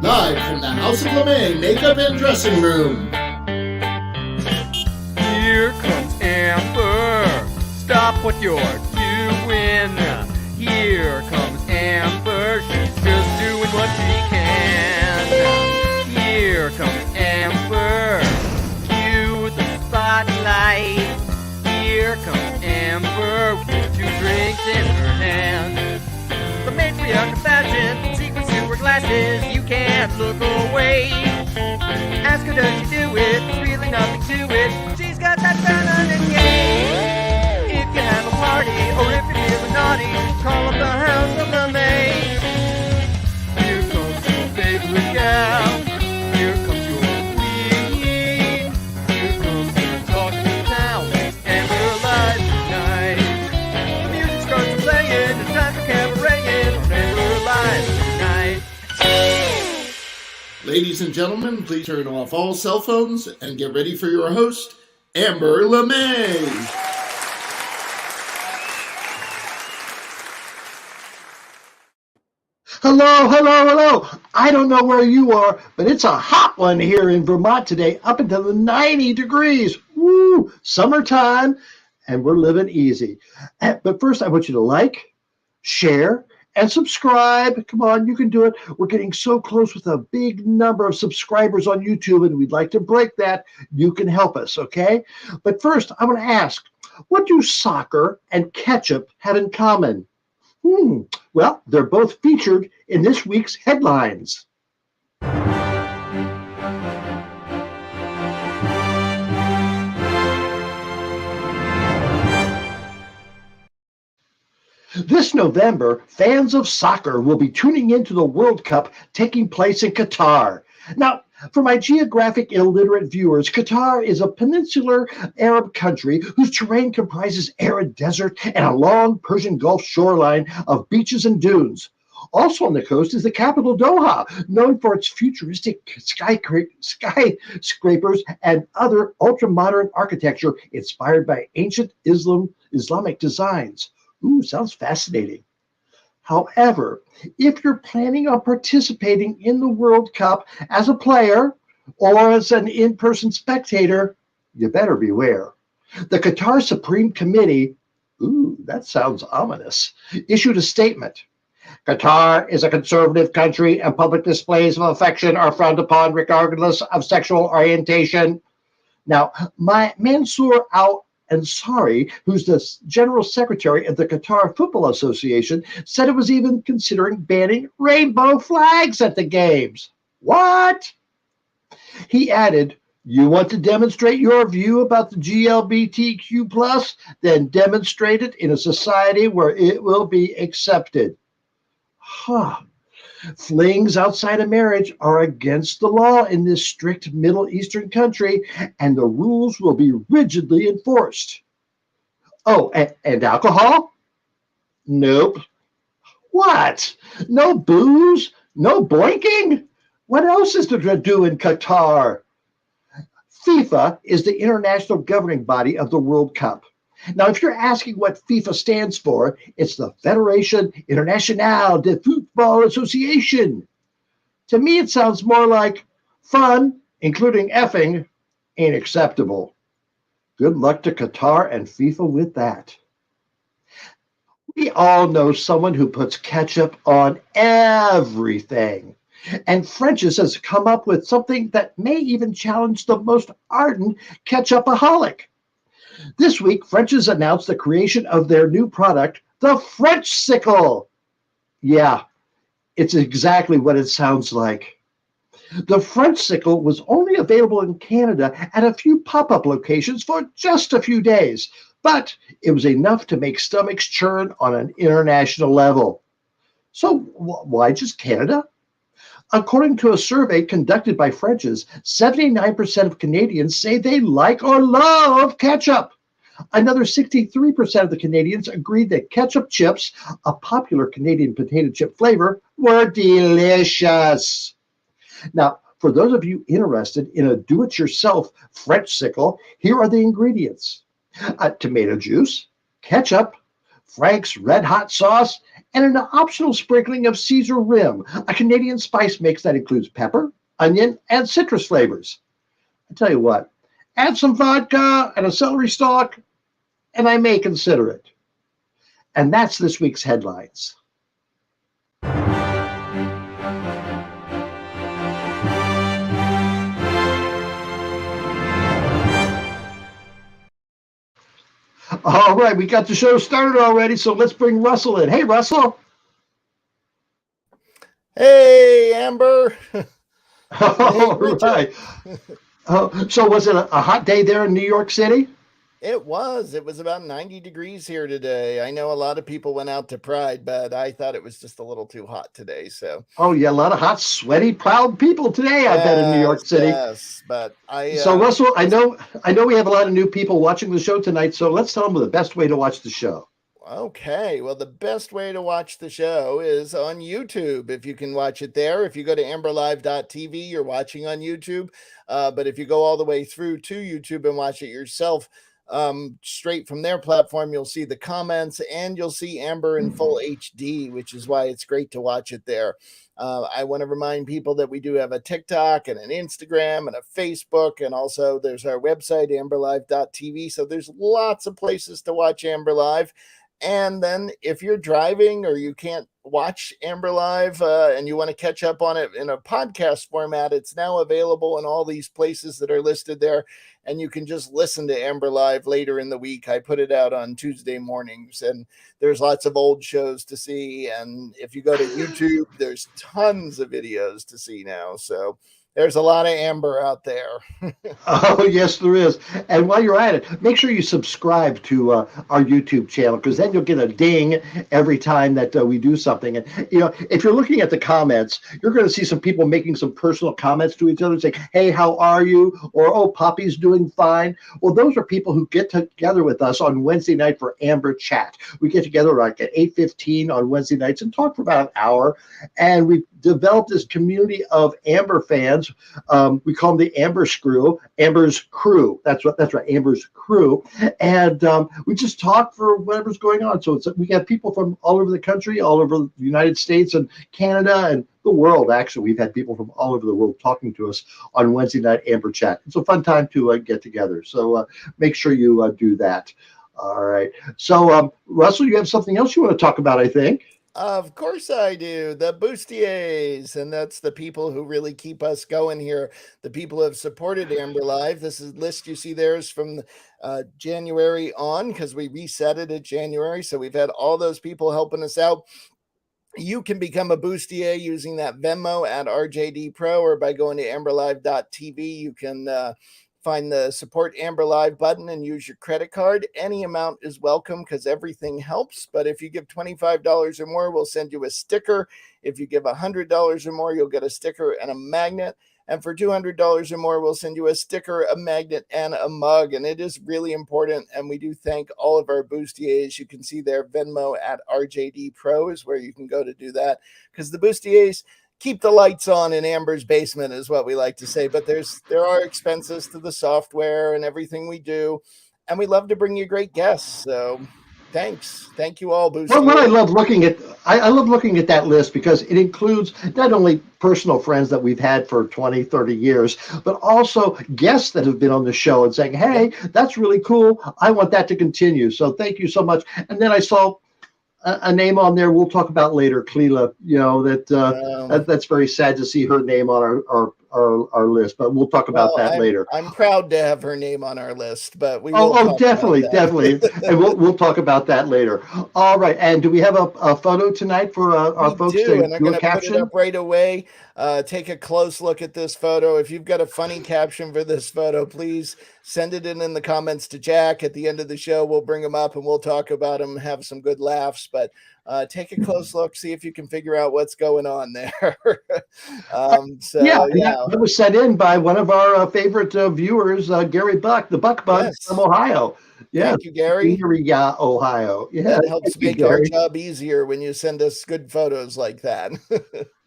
Live from the House of LeMay Makeup and Dressing Room. Here comes Amber. Stop what you're doing. Here comes Amber. She's just doing what she can. Here comes Amber. Cue the spotlight. Here comes Amber with 2 drinks in her hand. The matriarch of fashion, secrets to her glasses. You can't look away. Ask her, does she do it? There's really nothing to it. She's got that feminine game. If you have a party, or if you're feeling naughty, call up the House of LeMay. Here comes your favorite gal. Here comes your queen. Here comes your talk of the town. And we're live tonight. The music starts playing. It's time for cabareting. And we're live tonight. Ladies and gentlemen, please turn off all cell phones and get ready for your host, Amber LeMay. Hello. I don't know where you are, but it's a hot one here in Vermont today, up into the 90 degrees. Woo! Summertime, and we're living easy. But first, I want you to like, share, and subscribe. Come on, you can do it. We're getting so close with a big number of subscribers on YouTube, and we'd like to break that. You can help us, okay? But first, I want to ask, what do soccer and ketchup have in common? Well, they're both featured in this week's headlines. This November, fans of soccer will be tuning into the World Cup taking place in Qatar. Now, for my geographic illiterate viewers, Qatar is a peninsular Arab country whose terrain comprises arid desert and a long Persian Gulf shoreline of beaches and dunes. Also on the coast is the capital Doha, known for its futuristic skyscrapers and other ultra-modern architecture inspired by ancient Islamic designs. Ooh, sounds fascinating. However, if you're planning on participating in the World Cup as a player or as an in-person spectator, you better beware. The Qatar Supreme Committee, ooh, that sounds ominous, issued a statement. Qatar is a conservative country and public displays of affection are frowned upon regardless of sexual orientation. Now, Mansour Al-Ansari, who's the general secretary of the Qatar Football Association, said it was even considering banning rainbow flags at the games. What? He added, you want to demonstrate your view about the LGBTQ+, then demonstrate it in a society where it will be accepted. Flings outside of marriage are against the law in this strict Middle Eastern country, and the rules will be rigidly enforced. Oh, and alcohol? Nope. What? No booze? No boinking? What else is there to do in Qatar? FIFA is the international governing body of the World Cup. Now, if you're asking what FIFA stands for, it's the Fédération Internationale de Football Association. To me, it sounds more like fun, including effing, ain't acceptable. Good luck to Qatar and FIFA with that. We all know someone who puts ketchup on everything. And French's has come up with something that may even challenge the most ardent ketchupaholic. This week, French's announced the creation of their new product, the French Sickle. Yeah, It's exactly what it sounds like. The French sickle was only available in Canada at a few pop-up locations for just a few days, but it was enough to make stomachs churn on an international level. So why just Canada? According to a survey conducted by French's, 79% of Canadians say they like or love ketchup. Another 63% of the Canadians agreed that ketchup chips, a popular Canadian potato chip flavor, were delicious. Now, for those of you interested in a do-it-yourself French sickle, here are the ingredients. Tomato juice, ketchup, Frank's Red Hot sauce, and an optional sprinkling of Caesar Rim, a Canadian spice mix that includes pepper, onion, and citrus flavors. I tell you what, add some vodka and a celery stalk, and I may consider it. And that's this week's headlines. All right, we got the show started already, so let's bring Russell in. Hey, Russell. Hey, Amber. All right. So was it a hot day there in New York City? It was about 90 degrees here today. I know a lot of people went out to Pride, but I thought it was just a little too hot today. So, oh yeah, a lot of hot, sweaty, proud people today. I bet in New York City. Yes, but So Russell, I know we have a lot of new people watching the show tonight. So let's tell them the best way to watch the show. Okay, well, the best way to watch the show is on YouTube. If you can watch it there, if you go to amberlive.tv, you're watching on YouTube. But if you go all the way through to YouTube and watch it yourself, straight from their platform, you'll see the comments and you'll see Amber in full HD, which is why it's great to watch it there. I want to remind people that we do have a TikTok and an Instagram and a Facebook, and also there's our website, amberlive.tv. So there's lots of places to watch Amber Live. And then if you're driving or you can't watch Amber Live and you want to catch up on it in a podcast format, it's now available in all these places that are listed there. And you can just listen to Amber Live later in the week. I put it out on Tuesday mornings, and there's lots of old shows to see. And if you go to YouTube, there's tons of videos to see now. So there's a lot of Amber out there. Oh, yes, there is. And while you're at it, make sure you subscribe to our YouTube channel, because then you'll get a ding every time that we do something. And, if you're looking at the comments, you're going to see some people making some personal comments to each other, saying, hey, how are you? Or, oh, Poppy's doing fine. Well, those are people who get together with us on Wednesday night for Amber Chat. We get together like at 8:15 on Wednesday nights and talk for about an hour. And we've developed this community of Amber fans. We call them the Amber's Crew. Amber's Crew. That's right. Amber's Crew. And we just talk for whatever's going on. So we have people from all over the country, all over the United States and Canada and the world. Actually, we've had people from all over the world talking to us on Wednesday night Amber Chat. It's a fun time to get together. So make sure you do that. All right. So Russell, you have something else you want to talk about, I think. Of course I do. The Bustiers, and that's the people who really keep us going here. The people who have supported Amber Live. This is list you see there is from January on, because we reset it at January. So we've had all those people helping us out. You can become a Bustier using that Venmo at RJD Pro, or by going to amberlive.tv. You can find the support Amber Live button and use your credit card. Any amount is welcome because everything helps. But if you give $25 or more, we'll send you a sticker. If you give $100 or more, you'll get a sticker and a magnet. And for $200 or more, we'll send you a sticker, a magnet, and a mug. And it is really important. And we do thank all of our Bustiers. You can see their Venmo at RJD Pro is where you can go to do that. Because the Bustiers keep the lights on in Amber's basement is what we like to say. But there are expenses to the software and everything we do. And we love to bring you great guests. So thanks. Thank you all, Bustiers. Well, what I love looking at, I love looking at that list because it includes not only personal friends that we've had for 20, 30 years, but also guests that have been on the show and saying, hey, that's really cool. I want that to continue. So thank you so much. And then I saw a name on there we'll talk about later, Cleela. That's very sad to see her name on our list, but we'll talk about that later. I'm proud to have her name on our list, but we will talk definitely, about that. definitely, and we'll talk about that later. All right, and do we have a photo tonight for our folks to and I'm do going a to put it caption? up right away. Take a close look at this photo. If you've got a funny caption for this photo, please send it in the comments to Jack. At the end of the show, we'll bring them up and we'll talk about them, have some good laughs. But take a close look, see if you can figure out what's going on there. That was sent in by one of our favorite viewers, Gary Buck, the Buck Bug from Ohio. Yeah, thank you, Gary. Ohio. Yeah, that helps make our job easier when you send us good photos like that.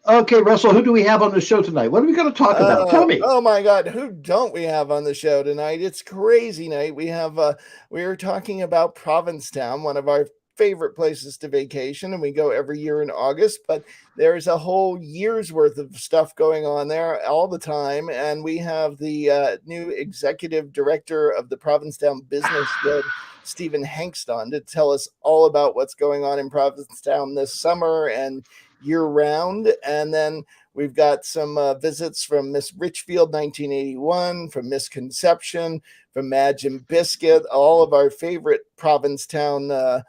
Okay, Russell, who do we have on the show tonight? What are we going to talk about? Tell me. Oh my God, who don't we have on the show tonight? It's crazy night. We are talking about Provincetown, one of our favorite places to vacation, and we go every year in August, but there's a whole year's worth of stuff going on there all the time. And we have the new executive director of the Provincetown Business Guild, Stephan Hengst, on to tell us all about what's going on in Provincetown this summer and year round. And then we've got some visits from Miss Richfield 1981, from Misconception, from Madge and Bisket, all of our favorite Provincetown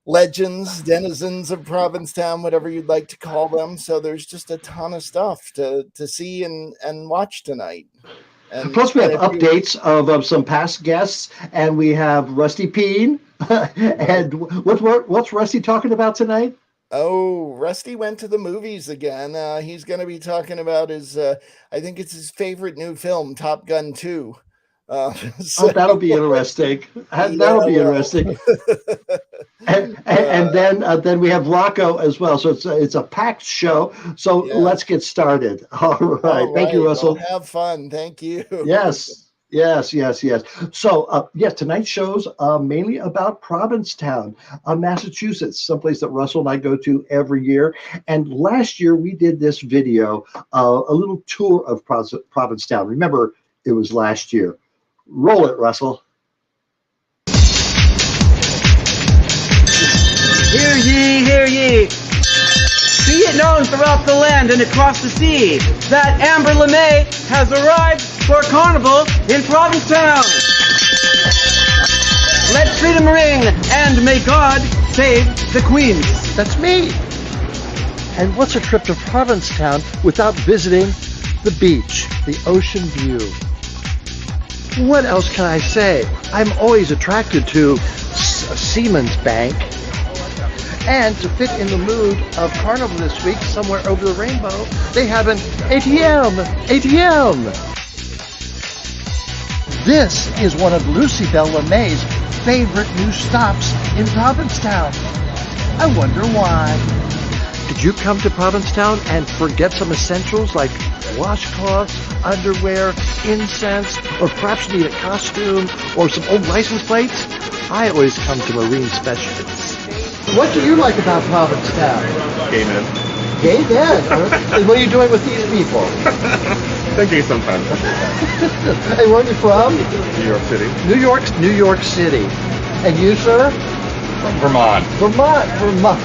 legends, denizens of Provincetown, whatever you'd like to call them. So there's just a ton of stuff to see and watch tonight. And plus we have updates of some past guests, and we have Rusty Peen. And what's Rusty talking about tonight? Oh, Rusty went to the movies again. He's going to be talking about his, I think it's his favorite new film, Top Gun 2. That'll be interesting. That'll be interesting. And then we have Rocco as well. So it's a packed show. So let's get started. All right. Thank you, Russell. Well, have fun. Thank you. Yes. So, tonight's show's mainly about Provincetown, Massachusetts, someplace that Russell and I go to every year. And last year we did this video, a little tour of Provincetown. Remember, it was last year. Roll it, Russell. Hear ye, hear ye. Be it known throughout the land and across the sea that Amber LeMay has arrived for Carnival in Provincetown. Let freedom ring and may God save the Queens. That's me. And what's a trip to Provincetown without visiting the beach, the ocean view? What else can I say? I'm always attracted to Seaman's Bank. And to fit in the mood of Carnival this week, somewhere over the rainbow, they have an ATM. This is one of Lucy Bell LeMay's favorite new stops in Provincetown. I wonder why. Did you come to Provincetown and forget some essentials like washcloths, underwear, incense, or perhaps need a costume or some old license plates? I always come to Marine Specialists. What do you like about Provincetown? Gay men. Gay men? And what are you doing with these people? They're gay sometimes. Hey, where are you from? New York City. New York City. And you, sir? From Vermont. Vermont.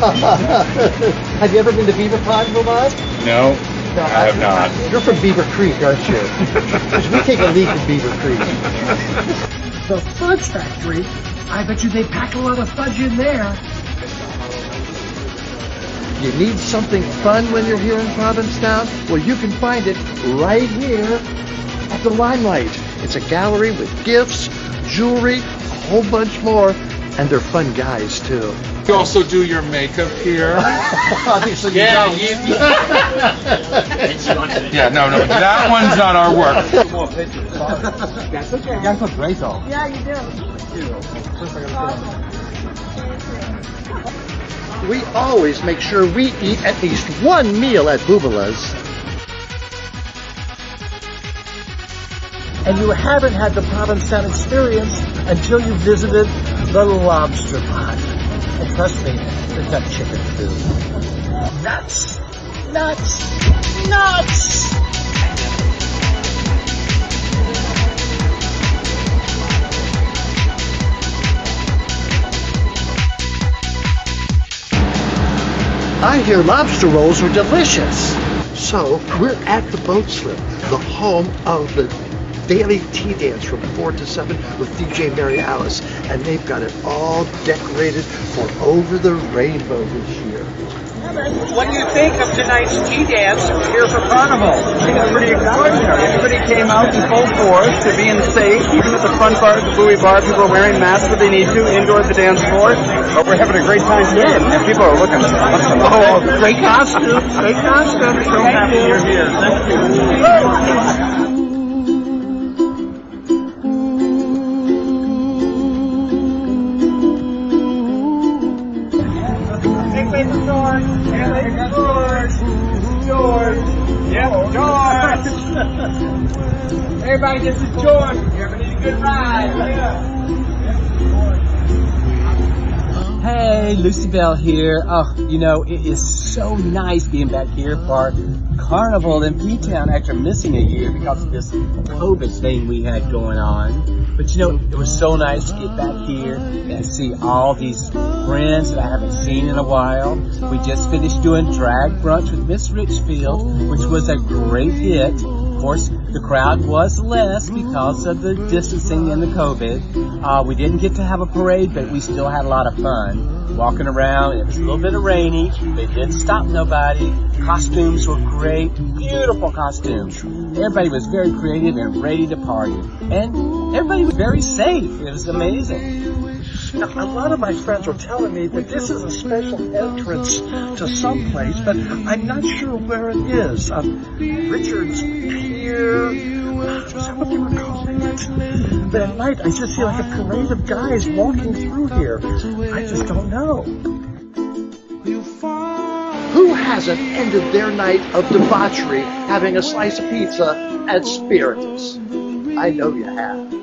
Have you ever been to Beaver Pond, Vermont? No, I have not. You're from Beaver Creek, aren't you? Because we take a leak in Beaver Creek. The Fudge Factory? I bet you they pack a lot of fudge in there. You need something fun when you're here in Provincetown? Well, you can find it right here at the Limelight. It's a gallery with gifts, jewelry, a whole bunch more, and they're fun guys, too. You also do your makeup here? Obviously, Yeah, no, that one's not our work. That's okay. You guys look great, though. Yeah, you do. We always make sure we eat at least one meal at Boobala's. And you haven't had the Provincetown experience until you visited the Lobster Pot. And trust me, they've got chicken too. Nuts! I hear lobster rolls are delicious. So we're at the boat slip, the home of the daily tea dance from 4 to 7 with DJ Mary Alice, and they've got it all decorated for Over the Rainbow this year. What do you think of tonight's tea dance here for Carnival? I think it's pretty extraordinary. Everybody came out in full force. They're being safe. Even at the front bar of the buoy bar, people are wearing masks where they need to, indoor at the dance floor. But we're having a great time here. And people are looking wonderful. Oh, great costume. Great costume. So happy you're here. Thank you. George. Yep, George. Everybody, this is George. You're going to need a good ride. Hey, Lucy Bell here. Oh, you know, it is so nice being back here for Carnival in Ptown after missing a year because of this COVID thing we had going on. But you know, it was so nice to get back here and see all these friends that I haven't seen in a while. We just finished doing drag brunch with Miss Richfield, which was a great hit. Of course, the crowd was less because of the distancing and the COVID. We didn't get to have a parade, but we still had a lot of fun walking around. It was a little bit of rainy. They didn't stop nobody. Costumes were great, beautiful costumes. Everybody was very creative and ready to party. And everybody was very safe. It was amazing. Now, a lot of my friends were telling me that this is a special entrance to someplace, but I'm not sure where it is. Richard's Pier, is that what they were calling it? But at night, I just see like a parade of guys walking through here. I just don't know. Who hasn't ended their night of debauchery having a slice of pizza at Spiritus? I know you have.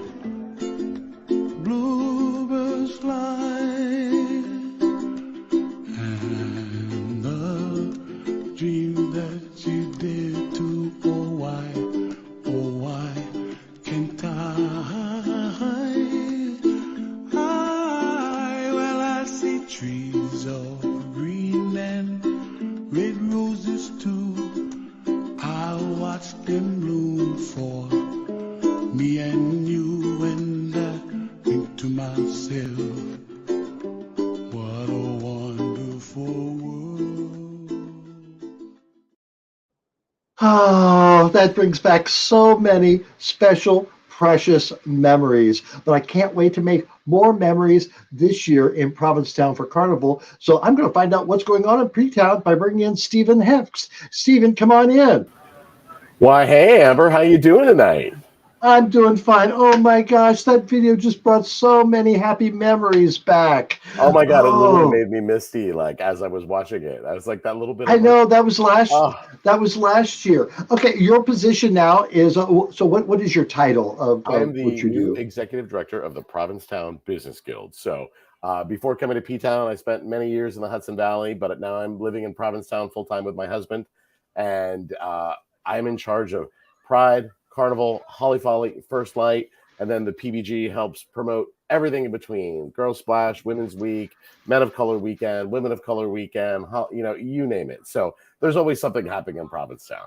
Oh, that brings back so many special, precious memories. But I can't wait to make more memories this year in Provincetown for Carnival. So I'm going to find out what's going on in Ptown by bringing in Stephan Hengst. Stephan, come on in. Why, hey, Amber, how you doing tonight? I'm doing fine. Oh my gosh, that video just brought so many happy memories back. Oh my God, it literally made me misty. Like as I was watching it, I was like that little bit. I know that was last. That was last year. Okay, your position now is so. What is your title of I am the what you new do? executive director of the Provincetown Business Guild. So before coming to Ptown, I spent many years in the Hudson Valley, but now I'm living in Provincetown full time with my husband, and I'm in charge of Pride, Carnival, Holly Folly, First Light, and then the PBG helps promote everything in between. Girls Splash, Women's Week, Men of Color Weekend, Women of Color Weekend, you know, you name it. So there's always something happening in Provincetown.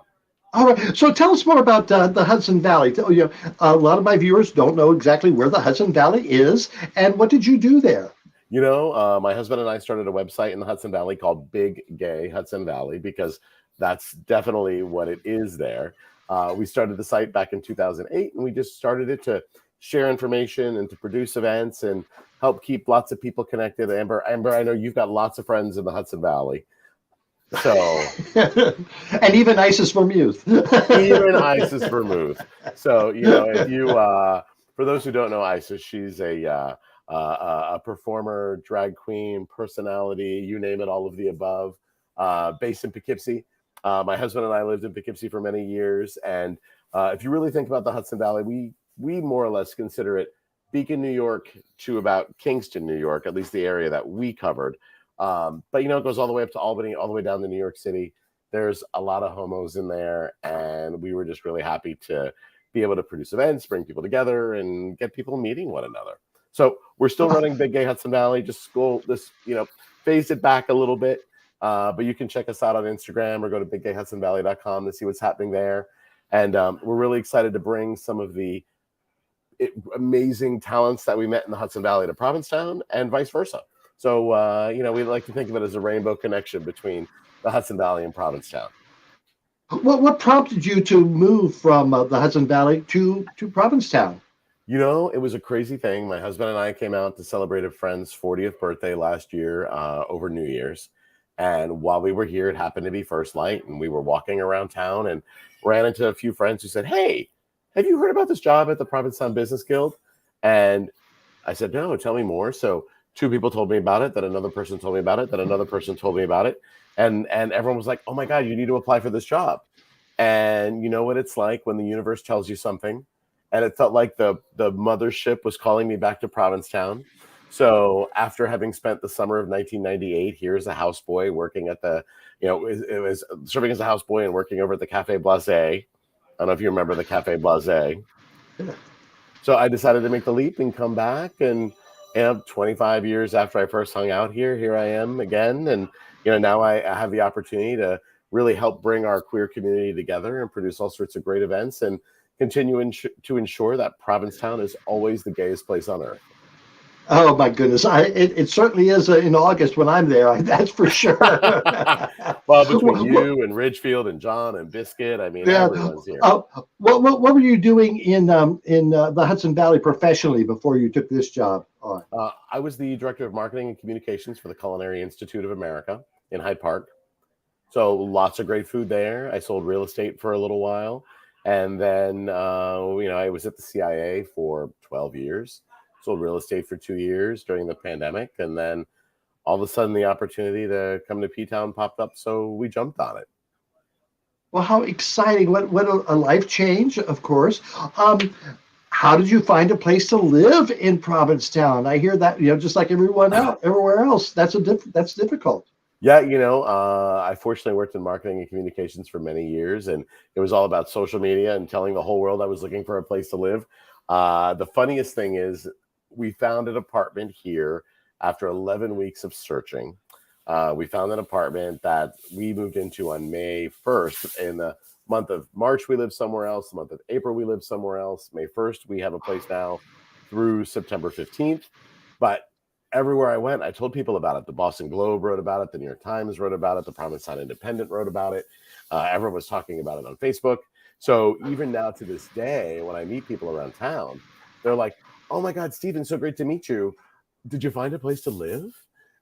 All right. So tell us more about the Hudson Valley. You know, a lot of my viewers don't know exactly where the Hudson Valley is, and what did you do there? You know, my husband and I started a website in the Hudson Valley called Big Gay Hudson Valley because that's definitely what it is there. We started the site back in 2008, and we just started it to share information and to produce events and help keep lots of people connected. Amber, I know you've got lots of friends in the Hudson Valley. So, and even Isis Vermouth. even Isis Vermouth. So, you know, if you, for those who don't know Isis, she's a performer, drag queen, personality, you name it, all of the above, based in Poughkeepsie. My husband and I lived in Poughkeepsie for many years. And if you really think about the Hudson Valley, we more or less consider it Beacon, New York to about Kingston, New York, at least the area that we covered. But, you know, it goes all the way up to Albany, all the way down to New York City. There's a lot of homos in there. And we were just really happy to be able to produce events, bring people together, and get people meeting one another. So we're still running Big Gay Hudson Valley, just phased it back a little bit. But you can check us out on Instagram or go to biggayhudsonvalley.com to see what's happening there. And we're really excited to bring some of the amazing talents that we met in the Hudson Valley to Provincetown and vice versa. So, we like to think of it as a rainbow connection between the Hudson Valley and Provincetown. What prompted you to move from the Hudson Valley to Provincetown? It was a crazy thing. My husband and I came out to celebrate a friend's 40th birthday last year over New Year's. And while we were here, it happened to be first light. And we were walking around town and ran into a few friends who said, "Hey, have you heard about this job at the Provincetown Business Guild?" And I said, "No, tell me more." So 2 people told me about it, then another person told me about it, then another person told me about it. And everyone was like, "Oh my God, you need to apply for this job." And you know what it's like when the universe tells you something. And it felt like the mothership was calling me back to Provincetown. So after having spent the summer of 1998 here as a houseboy working at it was serving as a houseboy and working over at the Cafe Blasé. I don't know if you remember the Cafe Blasé. So I decided to make the leap and come back. And 25 years after I first hung out here I am again. And now I have the opportunity to really help bring our queer community together and produce all sorts of great events and continue to ensure that Provincetown is always the gayest place on earth. Oh my goodness! It certainly is in August when I'm there. That's for sure. Well, between you and Richfield and John and Bisket, I mean, everyone's here. What were you doing in the Hudson Valley professionally before you took this job on? I was the director of marketing and communications for the Culinary Institute of America in Hyde Park. So lots of great food there. I sold real estate for a little while, and then I was at the CIA for 12 years. Sold real estate for 2 years during the pandemic, and then all of a sudden the opportunity to come to Ptown popped up, so we jumped on it. Well, how exciting! What a life change, of course. How did you find a place to live in Provincetown? I hear that just like everyone else, everywhere else, that's difficult. Yeah, I fortunately worked in marketing and communications for many years, and it was all about social media and telling the whole world I was looking for a place to live. The funniest thing is, we found an apartment here after 11 weeks of searching. We found an apartment that we moved into on May 1st. In the month of March, we lived somewhere else. The month of April, we lived somewhere else. May 1st, we have a place now through September 15th. But everywhere I went, I told people about it. The Boston Globe wrote about it. The New York Times wrote about it. The Provincetown Independent wrote about it. Everyone was talking about it on Facebook. So even now to this day, when I meet people around town, they're like, "Oh my God, Stephen, so great to meet you. Did you find a place to live?"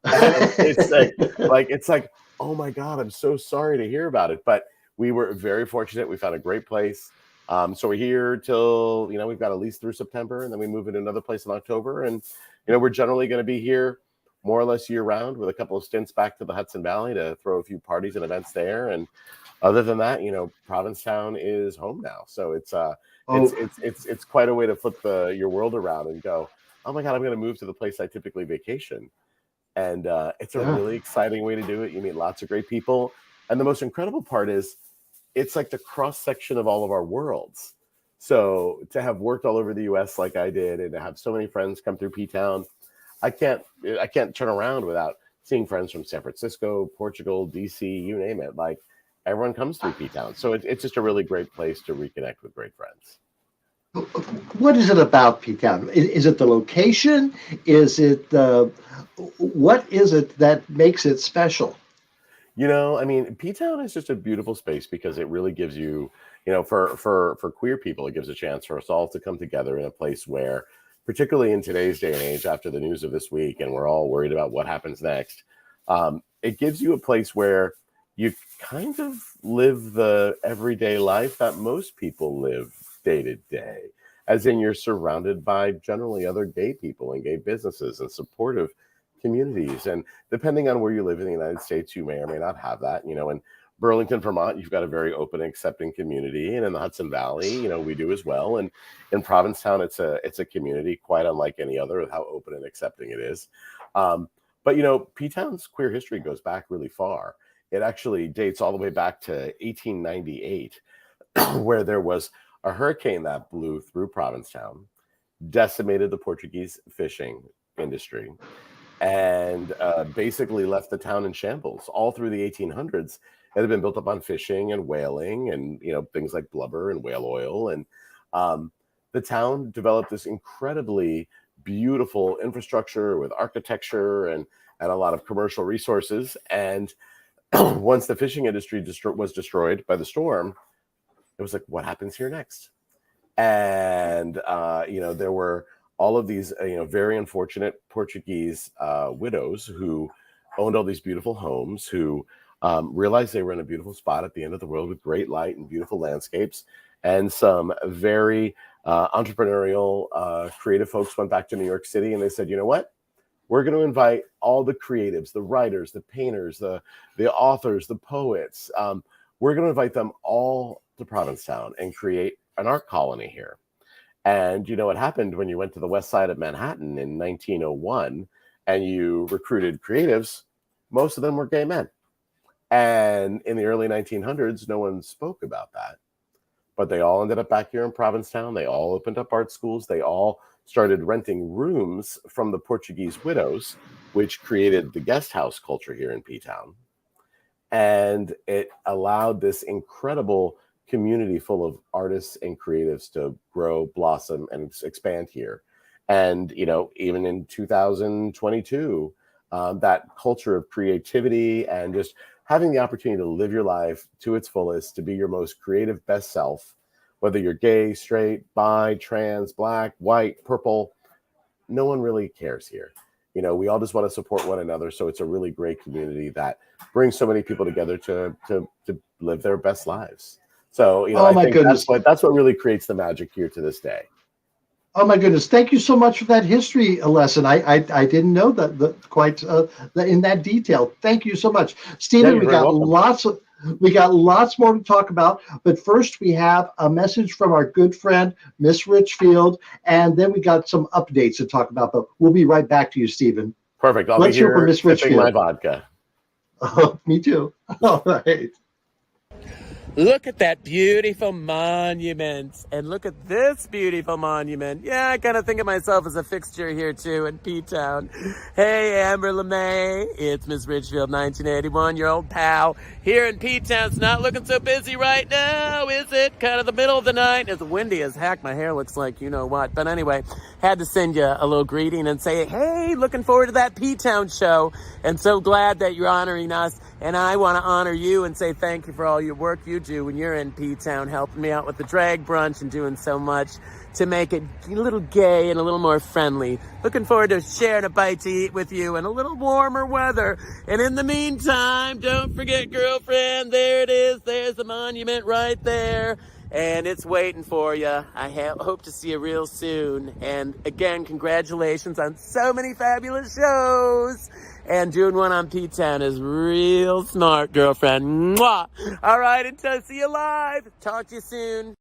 And it's like, "Oh my God, I'm so sorry to hear about it." But we were very fortunate. We found a great place. So we're here till, we've got a lease through September, and then we move into another place in October. And, we're generally going to be here more or less year round with a couple of stints back to the Hudson Valley to throw a few parties and events there. And other than that, Provincetown is home now. So it's quite a way to flip your world around and go, "Oh my God, I'm going to move to the place I typically vacation." And it's a really exciting way to do it. You meet lots of great people. And the most incredible part is it's like the cross section of all of our worlds. So to have worked all over the US like I did, and to have so many friends come through Ptown, I can't turn around without seeing friends from San Francisco, Portugal, DC, you name it. Like, everyone comes through Ptown. So it's just a really great place to reconnect with great friends. What is it about Ptown? Is it the location? Is it what is it that makes it special? Ptown is just a beautiful space because it really gives you, for queer people, it gives a chance for us all to come together in a place where, particularly in today's day and age, after the news of this week, and we're all worried about what happens next, it gives you a place where you kind of live the everyday life that most people live day to day, as in you're surrounded by generally other gay people and gay businesses and supportive communities. And depending on where you live in the United States, you may or may not have that. In Burlington, Vermont, you've got a very open and accepting community, and in the Hudson Valley, we do as well. And in Provincetown, it's a community quite unlike any other with how open and accepting it is. But Ptown's queer history goes back really far. It actually dates all the way back to 1898, where there was a hurricane that blew through Provincetown, decimated the Portuguese fishing industry, and basically left the town in shambles. All through the 1800s, it had been built up on fishing and whaling and, you know, things like blubber and whale oil. And the town developed this incredibly beautiful infrastructure with architecture and a lot of commercial resources. And once the fishing industry was destroyed by the storm, it was like, what happens here next? And, you know, there were all of these, you know, very unfortunate Portuguese widows who owned all these beautiful homes, who realized they were in a beautiful spot at the end of the world with great light and beautiful landscapes. And some very entrepreneurial, creative folks went back to New York City and they said, you know what? We're going to invite all the creatives, the writers, the painters, the authors, the poets. We're going to invite them all to Provincetown and create an art colony here. And you know what happened when you went to the west side of Manhattan in 1901 and you recruited creatives? Most of them were gay men. And in the early 1900s, no one spoke about that. But they all ended up back here in Provincetown. They all opened up art schools. They all started renting rooms from the Portuguese widows, which created the guest house culture here in Ptown. And it allowed this incredible community full of artists and creatives to grow, blossom, and expand here. And, you know, even in 2022, that culture of creativity and just having the opportunity to live your life to its fullest, to be your most creative best self, whether you're gay, straight, bi, trans, black, white, purple, no one really cares here. You know, we all just want to support one another. So it's a really great community that brings so many people together to live their best lives. So, you know, Oh, my goodness. That's what really creates the magic here to this day. Oh my goodness! Thank you so much for that history lesson. I didn't know that quite in that detail. Thank you so much, Stephen. Yeah, we got lots more to talk about, but first we have a message from our good friend Miss Richfield, and then we got some updates to talk about. But we'll be right back to you, Stephen. Perfect. Let's hear from Miss sipping Richfield. my vodka. Oh, me too. All right. Look at that beautiful monument. And look at this beautiful monument. Yeah, I kind of think of myself as a fixture here, too, in Ptown. Hey, Amber LeMay. It's Miss Richfield, 1981, your old pal. Here in Ptown, it's not looking so busy right now, is it? Kind of the middle of the night. It's windy as heck. My hair looks like you know what. But anyway, had to send you a little greeting and say, hey, looking forward to that Ptown show. And so glad that you're honoring us. And I want to honor you and say thank you for all your work you do when you're in Ptown, helping me out with the drag brunch and doing so much to make it a little gay and a little more friendly. Looking forward to sharing a bite to eat with you in a little warmer weather. And in the meantime, don't forget, girlfriend, there it is. There's the monument right there. And it's waiting for you. I hope to see you real soon. And again, congratulations on so many fabulous shows. And doing one on Ptown is real smart, girlfriend. Mwah! All right, until see you live. Talk to you soon.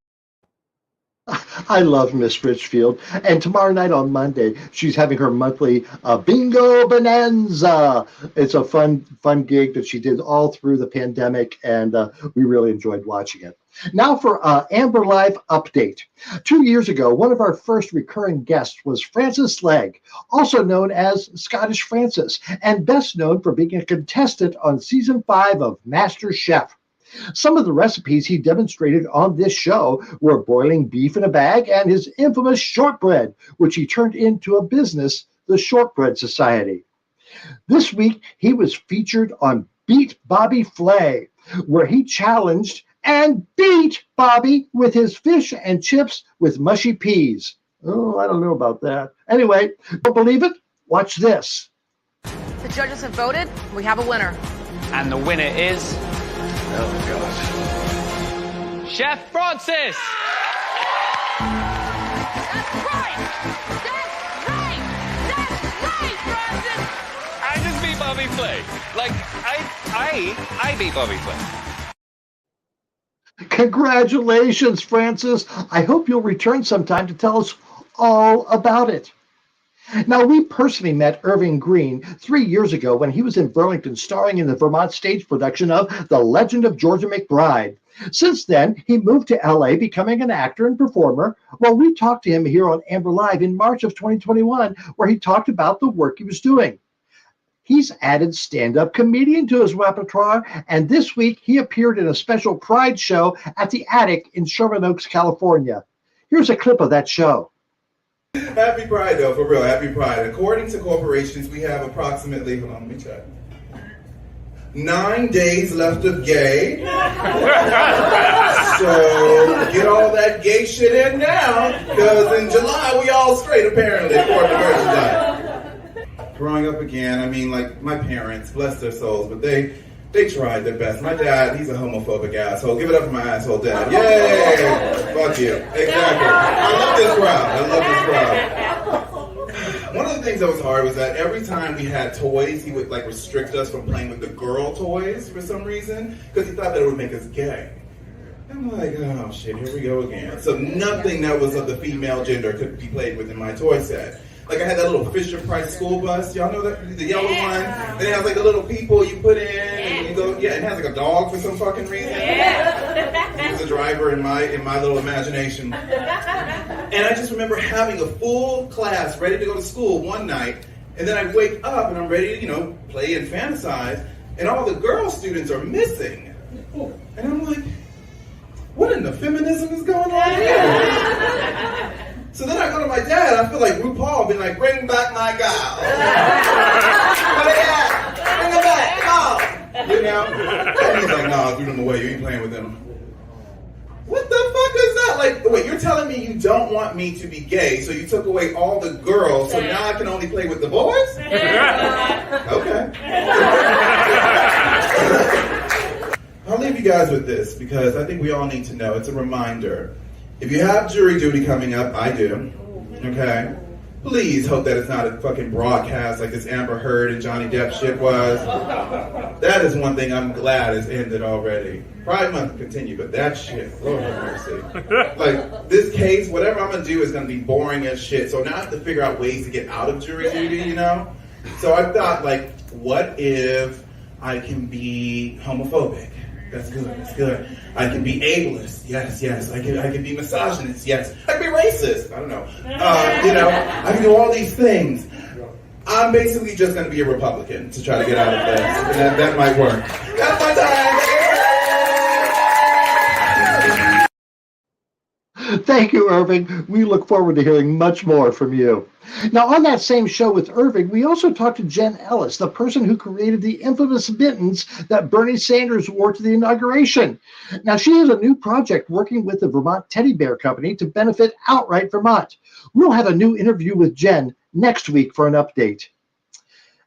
I love Miss Richfield. And tomorrow night on Monday, she's having her monthly Bingo Bonanza. It's a fun gig that she did all through the pandemic, and we really enjoyed watching it. Now for Amber Live update. 2 years ago, one of our first recurring guests was Francis Legg, also known as Scottish Francis, and best known for being a contestant on season 5 of Master Chef. Some of the recipes he demonstrated on this show were boiling beef in a bag and his infamous shortbread, which he turned into a business, the Shortbread Society. This week, he was featured on Beat Bobby Flay, where he challenged and beat Bobby with his fish and chips with mushy peas. Oh, I don't know about that. Anyway, don't believe it? Watch this. The judges have voted. We have a winner. And the winner is Oh, Chef Francis. That's right. Francis. I just beat Bobby Flay. Like I beat Bobby Flay. Congratulations, Francis. I hope you'll return sometime to tell us all about it. Now, we personally met Irving Green 3 years ago when he was in Burlington starring in the Vermont stage production of The Legend of Georgia McBride. Since then, he moved to LA, becoming an actor and performer. Well, we talked to him here on Amber Live in March of 2021, where he talked about the work he was doing. he's added stand-up comedian to his repertoire, and this week he appeared in a special Pride show at the Attic in Sherman Oaks, California. Here's a clip of that show. Happy Pride, though, for real, happy Pride. According to corporations, we have approximately, hold on, let me check, 9 days left of gay. So get all that gay shit in now, because in July we all straight, apparently, according to July. Growing up again, I mean, like, my parents, bless their souls, but they tried their best. My dad, he's a homophobic asshole. Give it up for my asshole dad. Yay! Fuck you. Exactly. I love this crowd. One of the things that was hard was that every time we had toys, he would like restrict us from playing with the girl toys for some reason, because he thought that it would make us gay. I'm like, oh shit, here we go again. So nothing that was of the female gender could be played with in my toy set. Like I had that little Fisher Price school bus. Y'all know that? The yellow one? Then it has like the little people you put in and you go, yeah, it has like a dog for some fucking reason. He was a driver in my little imagination. And I just remember having a full class ready to go to school one night, and then I wake up and I'm ready to, play and fantasize, and all the girl students are missing. And I'm like, what in the feminism is going on here? So then I go to my dad, I feel like RuPaul being like, bring back my gal. Where they at? Bring them back, come. And he's like, no, threw them away, you ain't playing with them. What the fuck is that? Like, wait, you're telling me you don't want me to be gay, so you took away all the girls, so now I can only play with the boys? Okay. I'll leave you guys with this, because I think we all need to know. It's a reminder. If you have jury duty coming up, I do, okay? Please hope that it's not a fucking broadcast like this Amber Heard and Johnny Depp shit was. That is one thing I'm glad has ended already. Pride Month will continue, but that shit, Lord have mercy. Like, this case, whatever I'm gonna do is gonna be boring as shit, so now I have to figure out ways to get out of jury duty, So I thought, like, what if I can be homophobic? That's good. I can be ableist. Yes. I can be misogynist. Yes. I can be racist. I don't know. I can do all these things. I'm basically just going to be a Republican to try to get out of this. And that might work. That's my time. Thank you, Irving. We look forward to hearing much more from you. Now, on that same show with Irving, we also talked to Jen Ellis, the person who created the infamous mittens that Bernie Sanders wore to the inauguration. Now, she has a new project working with the Vermont Teddy Bear Company to benefit Outright Vermont. We'll have a new interview with Jen next week for an update.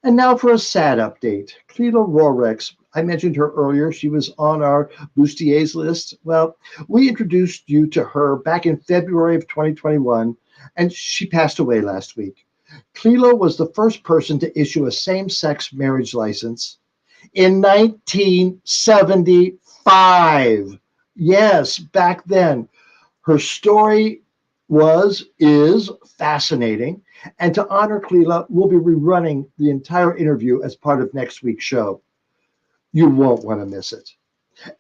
And now for a sad update. Cleta Rorex, I mentioned her earlier. She was on our bustiers list. Well, we introduced you to her back in February of 2021, and she passed away last week. Cleta was the first person to issue a same-sex marriage license in 1975. Yes, back then. Her story is fascinating, and to honor Cleta, we'll be rerunning the entire interview as part of next week's show. You won't want to miss it.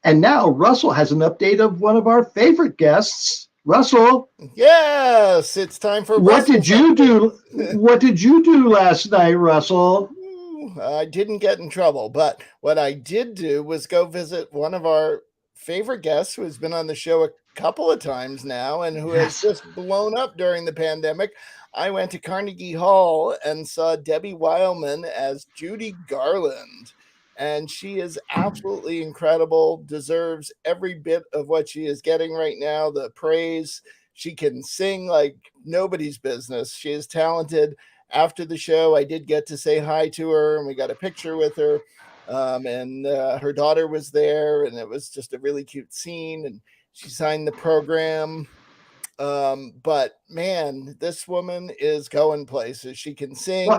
And now Russell has an update of one of our favorite guests. Russell. Yes, it's time for What did you do? What did you do last night, Russell? I didn't get in trouble, but what I did do was go visit one of our favorite guests who has been on the show a couple of times now and who has just blown up during the pandemic. I went to Carnegie Hall and saw Debbie Weilman as Judy Garland. And she is absolutely incredible, deserves every bit of what she is getting right now, the praise. She can sing like nobody's business. She is talented. After the show, I did get to say hi to her, and we got a picture with her. And her daughter was there, and it was just a really cute scene. And she signed the program. But man, this woman is going places. She can sing,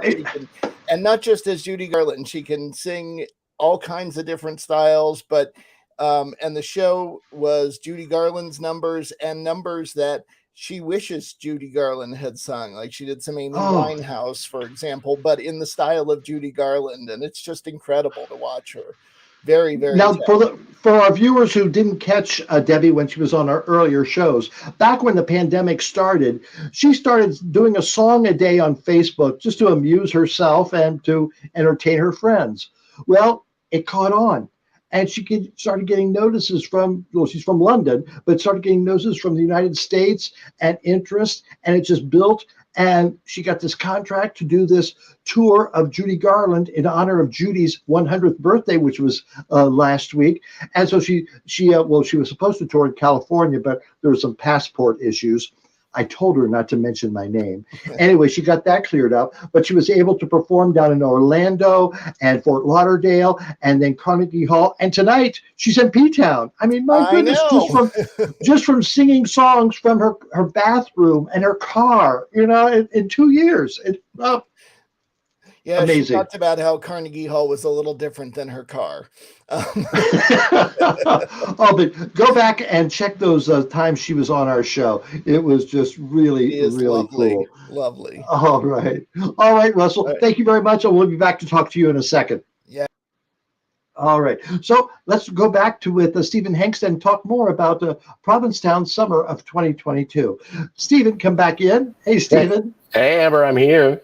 and not just as Judy Garland. She can sing all kinds of different styles, but and the show was Judy Garland's numbers and numbers that she wishes Judy Garland had sung. Like she did some Amy Winehouse, for example, but in the style of Judy Garland, and it's just incredible to watch her. Very, very Now, tough. for our viewers who didn't catch Debbie when she was on our earlier shows, back when the pandemic started, she started doing a song a day on Facebook just to amuse herself and to entertain her friends. Well, it caught on. And she started getting notices from, well, she's from London, but started getting notices from the United States and interest, and it just built. And she got this contract to do this tour of Judy Garland in honor of Judy's 100th birthday, which was last week. And so she was supposed to tour in California, but there were some passport issues. I told her not to mention my name. Anyway, she got that cleared up, but she was able to perform down in Orlando and Fort Lauderdale and then Carnegie Hall. And tonight she's in Ptown. I mean, my goodness, just from singing songs from her bathroom and her car, in 2 years. Yeah, amazing. She talked about how Carnegie Hall was a little different than her car. Oh, but go back and check those times she was on our show. It was just really lovely, cool. Lovely. All right, Russell. Thank you very much, and we'll be back to talk to you in a second. Yeah. All right. So let's go back with Stephan Hengst and talk more about Provincetown summer of 2022. Stephan, come back in. Hey, Stephan. Hey, Amber, I'm here.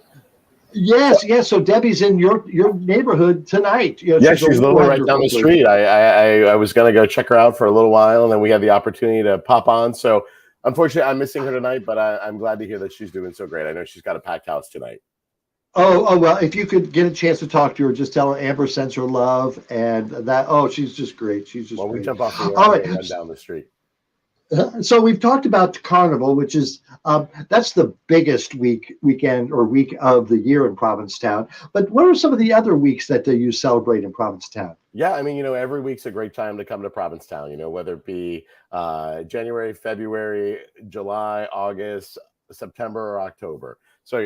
Yes. So Debbie's in your neighborhood tonight. Yeah, she's literally right down the street. I was going to go check her out for a little while, and then we had the opportunity to pop on. So unfortunately, I'm missing her tonight, but I'm glad to hear that she's doing so great. I know she's got a packed house tonight. Oh, well, if you could get a chance to talk to her, just tell her Amber sends her love and that. Oh, she's just great. She's just great. We jump off the All right. and run down the street. So we've talked about Carnival, which is that's the biggest weekend or week of the year in Provincetown. But what are some of the other weeks that you celebrate in Provincetown? Yeah, I mean, every week's a great time to come to Provincetown. Whether it be January, February, July, August, September, or October. So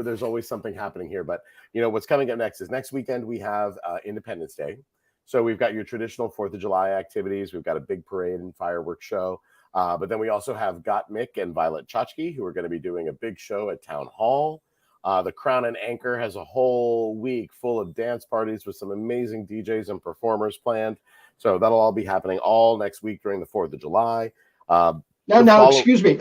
there's always something happening here. But what's coming up next is next weekend we have Independence Day. So we've got your traditional 4th of July activities. We've got a big parade and fireworks show. But then we also have Got Mick and Violet Chachki, who are going to be doing a big show at Town Hall. The Crown and Anchor has a whole week full of dance parties with some amazing DJs and performers planned. So that'll all be happening all next week during the 4th of July. Excuse me.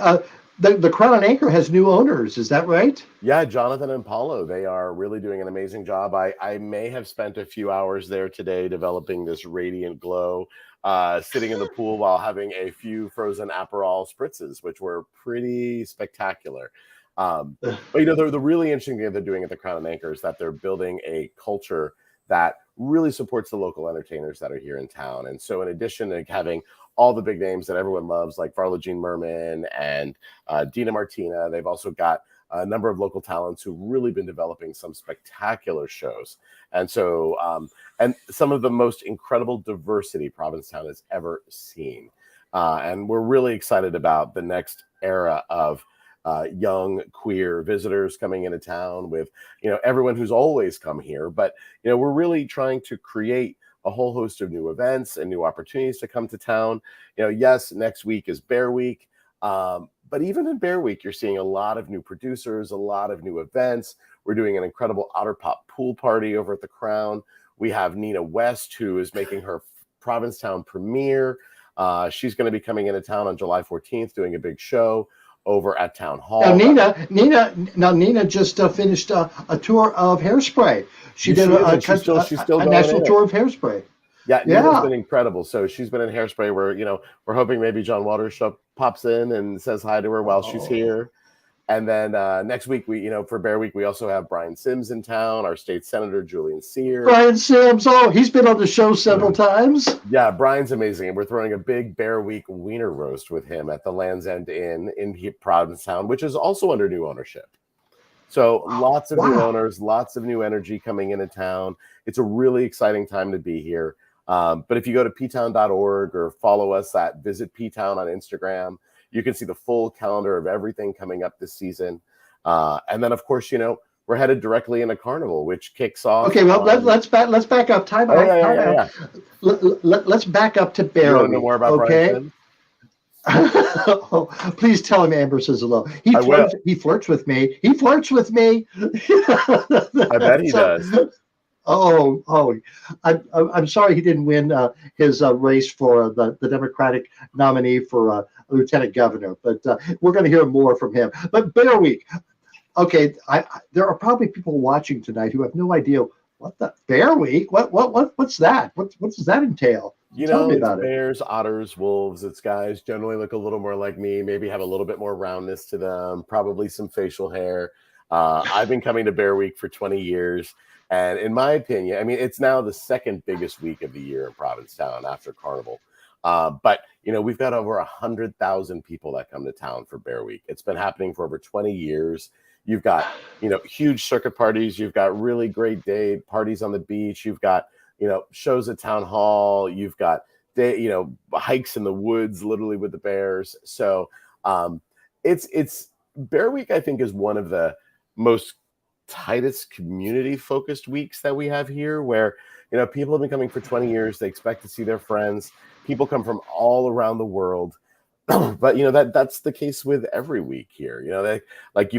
The Crown and Anchor has new owners. Is that right? Yeah, Jonathan and Paulo. They are really doing an amazing job. I may have spent a few hours there today developing this radiant glow, sitting in the pool while having a few frozen Aperol spritzes, which were pretty spectacular. But the really interesting thing they're doing at the Crown and Anchor is that they're building a culture that really supports the local entertainers that are here in town. And so in addition to having all the big names that everyone loves, like Varla Jean Merman and Dina Martina, they've also got a number of local talents who've really been developing some spectacular shows. And so, and some of the most incredible diversity Provincetown has ever seen. And we're really excited about the next era of young queer visitors coming into town with, everyone who's always come here. But, we're really trying to create a whole host of new events and new opportunities to come to town. Yes, next week is Bear Week. But even in Bear Week, you're seeing a lot of new producers, a lot of new events. We're doing an incredible Otter Pop pool party over at the Crown. We have Nina West, who is making her Provincetown premiere. She's going to be coming into town on July 14th, doing a big show over at Town Hall. Now, Nina just finished a tour of Hairspray. She did a national tour of Hairspray. Yeah, Nina's been incredible. So she's been in Hairspray where, we're hoping maybe John Waters pops in and says hi to her while she's here. And then next week, for Bear Week, we also have Brian Sims in town, our state senator, Julian Sear. Brian Sims, he's been on the show several times. Yeah, Brian's amazing. And we're throwing a big Bear Week wiener roast with him at the Land's End Inn in Provincetown, which is also under new ownership. So lots of new owners, lots of new energy coming into town. It's a really exciting time to be here. But if you go to ptown.org or follow us at Visit Ptown on Instagram, you can see the full calendar of everything coming up this season. And then, of course, we're headed directly into Carnival, which kicks off. Okay, well, let's back up. Time out. Let's back up to Bear Week. You want to know more about Brian? Please tell him Amber says hello. He flirts with me. I bet he does. I'm sorry he didn't win his race for the Democratic nominee for lieutenant governor, but we're going to hear more from him. But Bear Week, okay, there are probably people watching tonight who have no idea what the Bear Week. What's that? What does that entail? Tell me about it. Bears, otters, wolves. It's guys generally look a little more like me, maybe have a little bit more roundness to them, probably some facial hair. I've been coming to Bear Week for 20 years. And in my opinion, I mean, it's now the second biggest week of the year in Provincetown after Carnival. But, we've got over 100,000 people that come to town for Bear Week. It's been happening for over 20 years. You've got, huge circuit parties. You've got really great day parties on the beach. You've got, shows at town hall. You've got, hikes in the woods, literally with the bears. So it's Bear Week, I think, is one of the most tightest community focused weeks that we have here, where people have been coming for 20 years. They expect to see their friends. People come from all around the world. But that's the case with every week here. You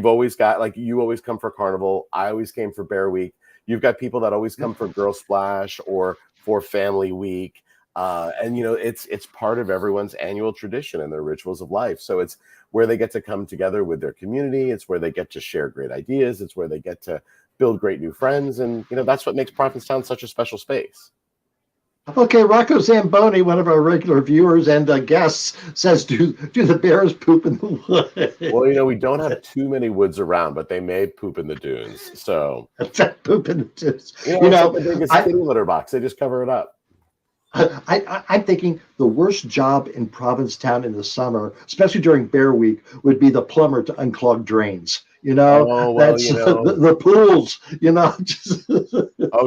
always come for Carnival. I always came for Bear Week. You've got people that always come for Girl Splash or for Family Week. It's part of everyone's annual tradition and their rituals of life. So it's where they get to come together with their community. It's where they get to share great ideas. It's where they get to build great new friends. And, that's what makes Provincetown such a special space. Okay, Rocco Zamboni, one of our regular viewers and guests, says, do the bears poop in the woods? Well, we don't have too many woods around, but they may poop in the dunes. So poop in the dunes. The biggest kitty litter box. They just cover it up. I'm thinking the worst job in Provincetown in the summer, especially during Bear Week, would be the plumber to unclog drains. The pools.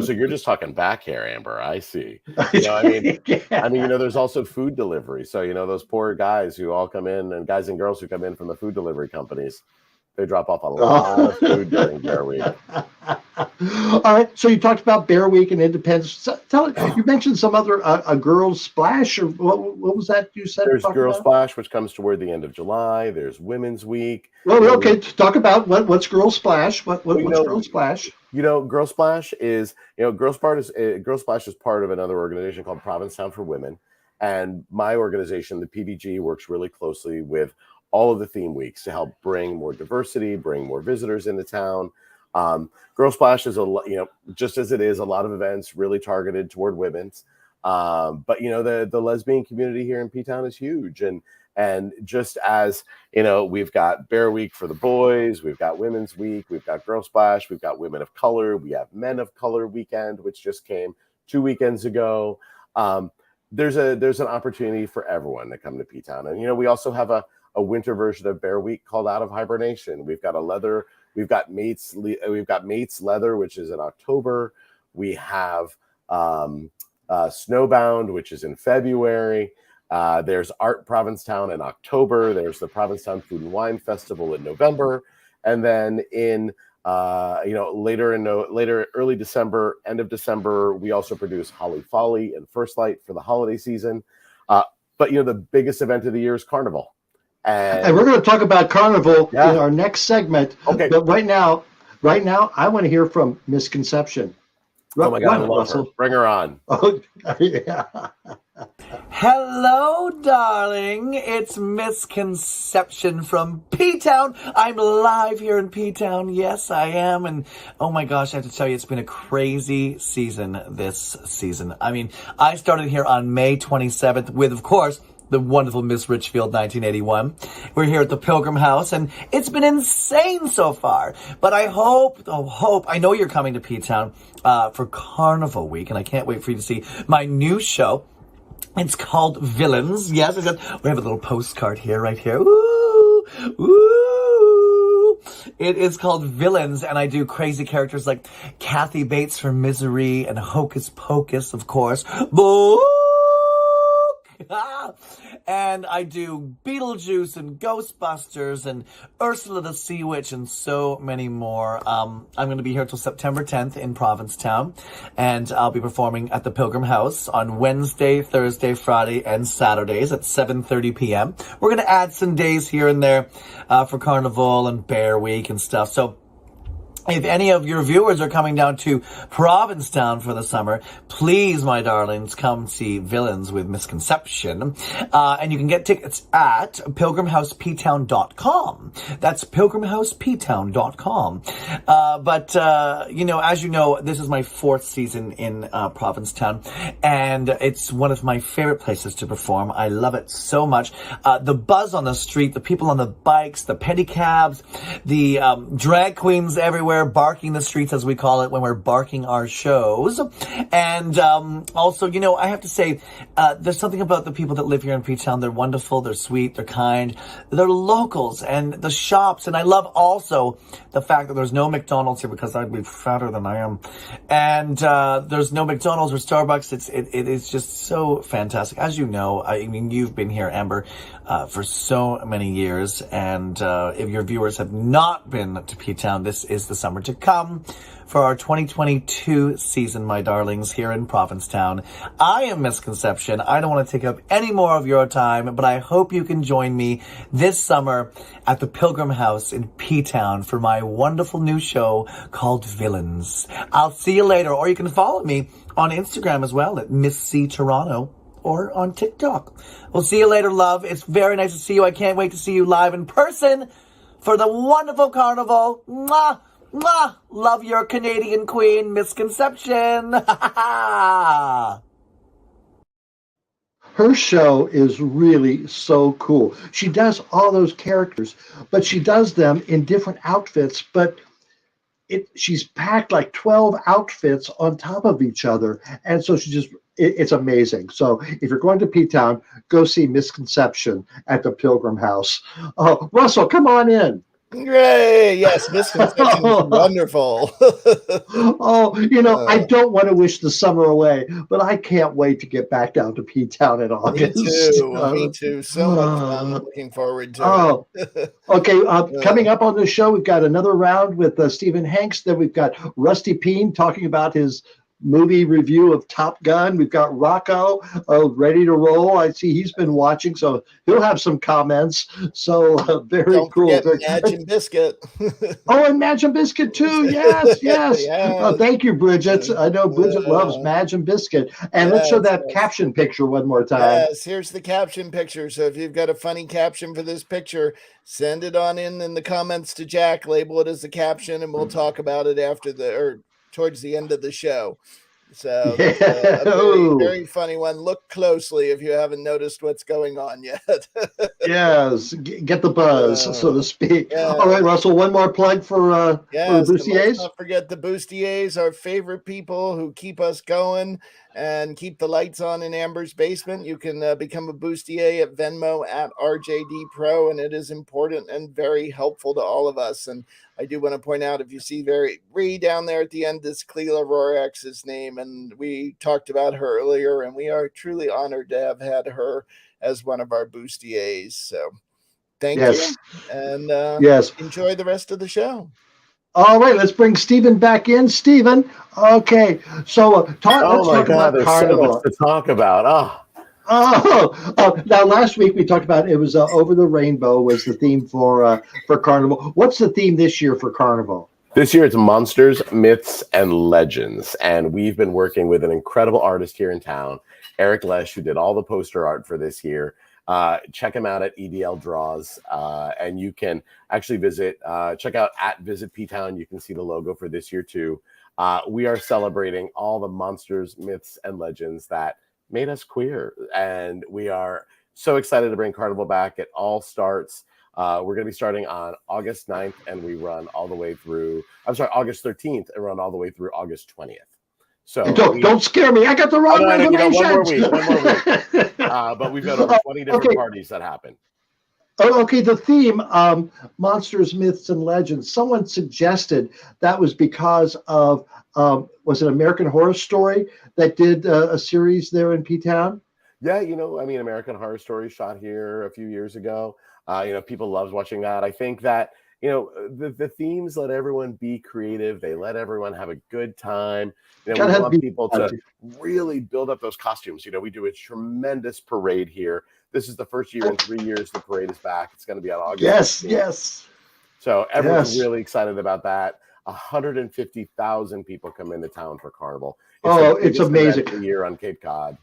So you're just talking back hair, Amber. I see. There's also food delivery. So those poor guys who all come in, and guys and girls who come in from the food delivery companies, they drop off a lot of food during Bear Week. All right. So you talked about Bear Week and Independence. You mentioned some other a Girls Splash, or what was that you said? There's Girls Splash, which comes toward the end of July. There's Women's Week. Well, okay. Talk about what's Girls Splash. What's Girls Splash? Girls Splash is Girls Splash is part of another organization called Provincetown for Women, and my organization, the PBG, works really closely with all of the theme weeks to help bring more diversity, bring more visitors into town. Girl Splash is just as it is, a lot of events really targeted toward women's. But the lesbian community here in Ptown is huge, and just as we've got Bear Week for the boys, we've got Women's Week, we've got Girl Splash, we've got Women of Color, we have Men of Color Weekend, which just came 2 weekends ago. There's an opportunity for everyone to come to Ptown, and we also have a winter version of Bear Week called Out of Hibernation. We've got Mates Leather, which is in October. We have Snowbound, which is in February. There's Art Provincetown in October. There's the Provincetown Food and Wine Festival in November, and then in early December, end of December, we also produce Holly Folly and First Light for the holiday season. But the biggest event of the year is Carnival. And we're going to talk about Carnival in our next segment. Okay. But right now, I want to hear from Miss Conception. Oh my God, I love her. Bring her on. Oh, yeah. Hello, darling. It's Miss Conception from Ptown. I'm live here in Ptown. Yes, I am. And oh my gosh, I have to tell you, it's been a crazy season this season. I mean, I started here on May 27th with, of course, the wonderful Miss Richfield, 1981. We're here at the Pilgrim House, and it's been insane so far. But I hope, I know you're coming to Ptown for Carnival Week, and I can't wait for you to see my new show. It's called Villains. Yes, we have a little postcard here, right here. Ooh, ooh. It is called Villains, and I do crazy characters like Kathy Bates from Misery and Hocus Pocus, of course. Boo! And I do Beetlejuice and Ghostbusters and Ursula the Sea Witch and so many more. I'm going to be here till September 10th in Provincetown, and I'll be performing at the Pilgrim House on Wednesday, Thursday, Friday, and Saturdays at 7:30 p.m. We're going to add some days here and there for Carnival and Bear Week and stuff. So if any of your viewers are coming down to Provincetown for the summer, please, my darlings, come see Villains with Misconception. And you can get tickets at pilgrimhouseptown.com. That's pilgrimhouseptown.com. But as you know, this is my 4th season in Provincetown, and it's one of my favorite places to perform. I love it so much. The buzz on the street, the people on the bikes, the pedicabs, the drag queens everywhere, barking the streets, as we call it, when we're barking our shows. And also, I have to say, there's something about the people that live here in Ptown. They're wonderful, they're sweet, they're kind, they're locals, and the shops. And I love also the fact that there's no McDonald's here, because I'd be fatter than I am. And there's no McDonald's or Starbucks. It is just so fantastic. As you know, I mean, you've been here, Amber, for so many years. And if your viewers have not been to Ptown, this is the summer to come for our 2022 season, my darlings, here in Provincetown. I am Misconception. I don't want to take up any more of your time, but I hope you can join me this summer at the Pilgrim House in Ptown for my wonderful new show called Villains. I'll see you later, or you can follow me on Instagram as well at Miss C Toronto, or on TikTok. We'll see you later, love. It's very nice to see you. I can't wait to see you live in person for the wonderful carnival. Mwah! Mwah! Love your Canadian queen, Misconception. Her show is really so cool. She does all those characters, but she does them in different outfits, but she's packed like 12 outfits on top of each other. And so it's amazing. So if you're going to Ptown, go see Misconception at the Pilgrim House. Oh, Russell, come on in. Great. Yes, Misconception is wonderful. I don't want to wish the summer away, but I can't wait to get back down to Ptown in August. Me too. So much fun. Looking forward to it. Okay. Coming up on the show, we've got another round with Stephan Hengst. Then we've got Rusty Peen talking about his movie review of Top Gun. We've got Rocco ready to roll. I see he's been watching, so he'll have some comments. So very Don't cool. forget Madge and Bisket. And Madge and Bisket too. Yes. Yes. Thank you, Bridget. I know Bridget loves Madge and Bisket. And let's show that caption picture one more time. Yes, here's the caption picture. So if you've got a funny caption for this picture, send it on in the comments to Jack. Label it as the caption, and we'll talk about it towards the end of the show. So a very, very funny one. Look closely if you haven't noticed what's going on yet. Yes, get the buzz, so to speak. Yeah. All right, Russell, one more plug for the bustiers. Let's not forget the bustiers, our favorite people who keep us going and keep the lights on in Amber's basement. You can become a bustier at Venmo at RJD Pro, and it is important and very helpful to all of us. And I do want to point out, if you see Ree down there at the end, this Cleela Rorax's name, and we talked about her earlier, and we are truly honored to have had her as one of our bustiers. So thank you, and enjoy the rest of the show. All right, let's bring Stephan back in. Stephan, okay, so let's talk about there's Carnival. So much to talk about. Now last week we talked about it was Over the Rainbow was the theme for Carnival. What's the theme this year for Carnival? This year it's Monsters, Myths, and Legends, and we've been working with an incredible artist here in town, Eric Lesh, who did all the poster art for this year. Check him out at EDL Draws, and you can actually check out at Visit Ptown. You can see the logo for this year too. We are celebrating all the monsters, myths, and legends that made us queer, and we are so excited to bring Carnival back. It all starts. We're going to be starting on August 9th, and we run all the way through. August 13th, and run all the way through August 20th. So don't scare me. I got the wrong information. One more week. But we've got over 20 different parties that happen. Okay, the theme, Monsters, Myths, and Legends. Someone suggested that was because of, was it American Horror Story that did a series there in Ptown? Yeah, American Horror Story shot here a few years ago. People loved watching that. I think that, the themes let everyone be creative. They let everyone have a good time. We want people to really build up those costumes. We do a tremendous parade here. This is the first year in 3 years the parade is back. It's going to be on August 15th. Yes. So everyone's really excited about that. 150,000 people come into town for Carnival. It's amazing. Every year on Cape Cod.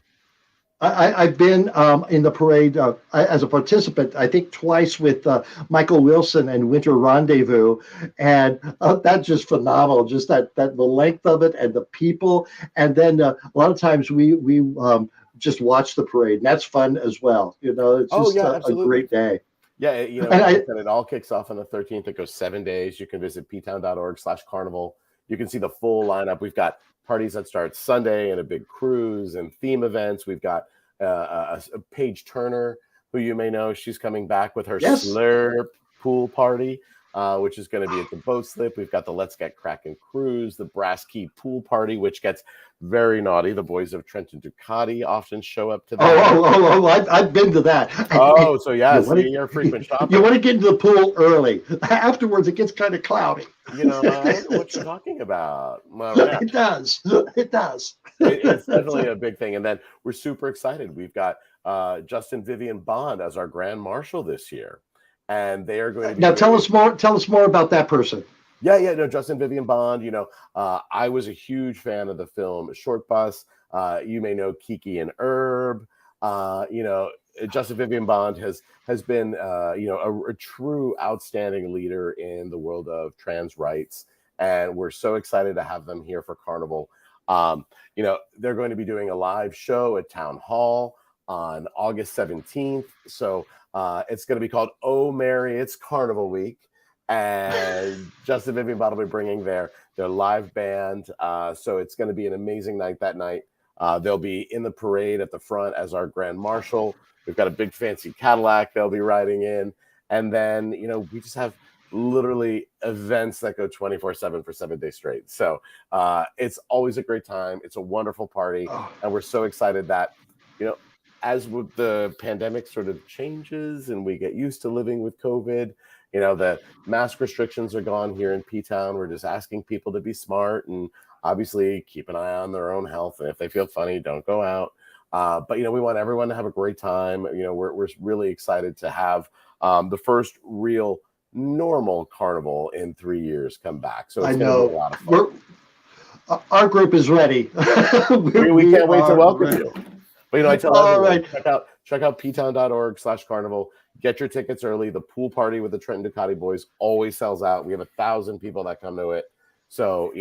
I've been in the parade as a participant, I think twice with Michael Wilson and Winter Rendezvous, and that's just phenomenal. Just that the length of it and the people, and then a lot of times we just watch the parade, and that's fun as well. It's just a great day. Yeah, it all kicks off on the 13th. It goes 7 days. You can visit ptown.org/carnival. You can see the full lineup. We've got parties that start Sunday and a big cruise and theme events. We've got Paige Turner, who you may know. She's coming back with her Slurp pool party, which is going to be at the Boat Slip. We've got the Let's Get Crackin' cruise, the Brass Key pool party, which gets very naughty. The boys of Trenton Ducati often show up to that. I've been to that. So you're a frequent shopper. You want to get into the pool early. Afterwards, it gets kind of cloudy. I don't know what you're talking about. Well, yeah. It does. It's definitely a big thing. And then we're super excited. We've got Justin Vivian Bond as our Grand Marshal this year. And they are going to be tell us more about that person. Justin Vivian Bond. I was a huge fan of the film Short Bus. You may know Kiki and Herb. Justin Vivian Bond has been a true outstanding leader in the world of trans rights, and we're so excited to have them here for Carnival. They're going to be doing a live show at Town Hall on August 17th. So it's going to be called Oh Mary, It's Carnival Week. And Justin Vivian Bond will be bringing their live band. So it's going to be an amazing night that night. They'll be in the parade at the front as our Grand Marshal. We've got a big fancy Cadillac they'll be riding in. And then, we just have literally events that go 24/7 for 7 days straight. So it's always a great time. It's a wonderful party. And we're so excited that, as with the pandemic sort of changes and we get used to living with COVID, the mask restrictions are gone here in Ptown. We're just asking people to be smart and obviously keep an eye on their own health. And if they feel funny, don't go out. But we want everyone to have a great time. We're really excited to have the first real normal carnival in 3 years come back. So it's going to be a lot of fun. Our group is ready. we can't wait to welcome you. But I tell everyone, right. check out ptown.org/carnival. Get your tickets early. The pool party with the Trenton Ducati boys always sells out. We have 1,000 people that come to it. So,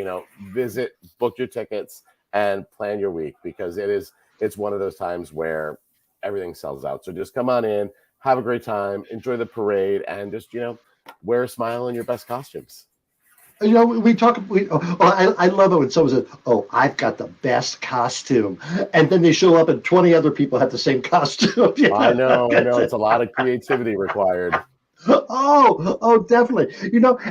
visit, book your tickets, and plan your week, because it's one of those times where everything sells out. So just come on in, have a great time, enjoy the parade, and just, wear a smile in your best costumes. We talk. I love it when someone says, "Oh, I've got the best costume," and then they show up and 20 other people have the same costume. I know. It's a lot of creativity required. Oh, definitely.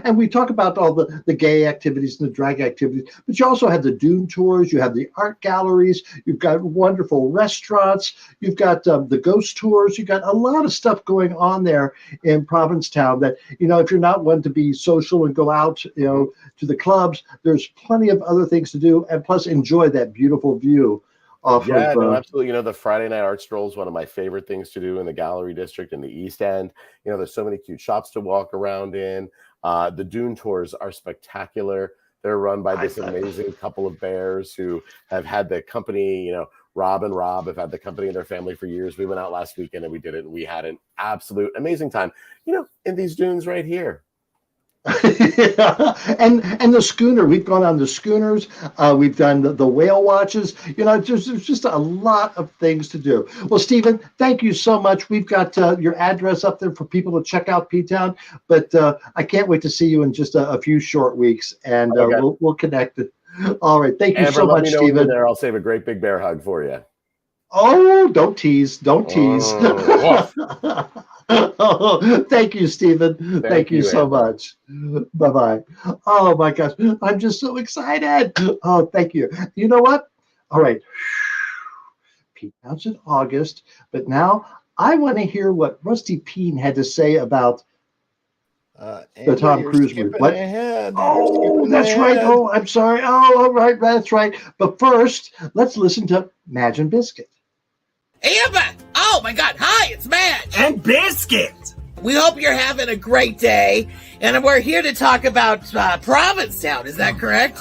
And we talk about all the gay activities and the drag activities, but you also have the dune tours, you have the art galleries, you've got wonderful restaurants, you've got the ghost tours, you've got a lot of stuff going on there in Provincetown that, if you're not one to be social and go out, to the clubs, there's plenty of other things to do, and plus enjoy that beautiful view. Absolutely. The Friday night art stroll is one of my favorite things to do in the Gallery District in the East End. There's so many cute shops to walk around in. The dune tours are spectacular. They're run by this amazing couple of bears who have had the company, Rob and Rob have had the company and their family for years. We went out last weekend and we did it, and we had an absolute amazing time, in these dunes right here. And the schooner, we've gone on the schooners, we've done the whale watches, there's just a lot of things to do. Well, Stephan, thank you so much. We've got your address up there for people to check out Ptown, but I can't wait to see you in just a few short weeks, and we'll connect. All right, thank you so much, Stephan. There, I'll save a great big bear hug for you. Oh, don't tease. Oh, thank you, Stephan. Thank you so much. Bye-bye. Oh, my gosh. I'm just so excited. Oh, thank you. You know what? All right. Ptown's in August, but now I want to hear what Rusty Peen had to say about the Tom Cruise movie. What? Oh, that's right. Oh, I'm sorry. Oh, all right. That's right. But first, let's listen to Madge and Bisket. Amber! Oh my God! Hi, it's Madge and Bisket. We hope you're having a great day. And we're here to talk about Provincetown. Is that correct?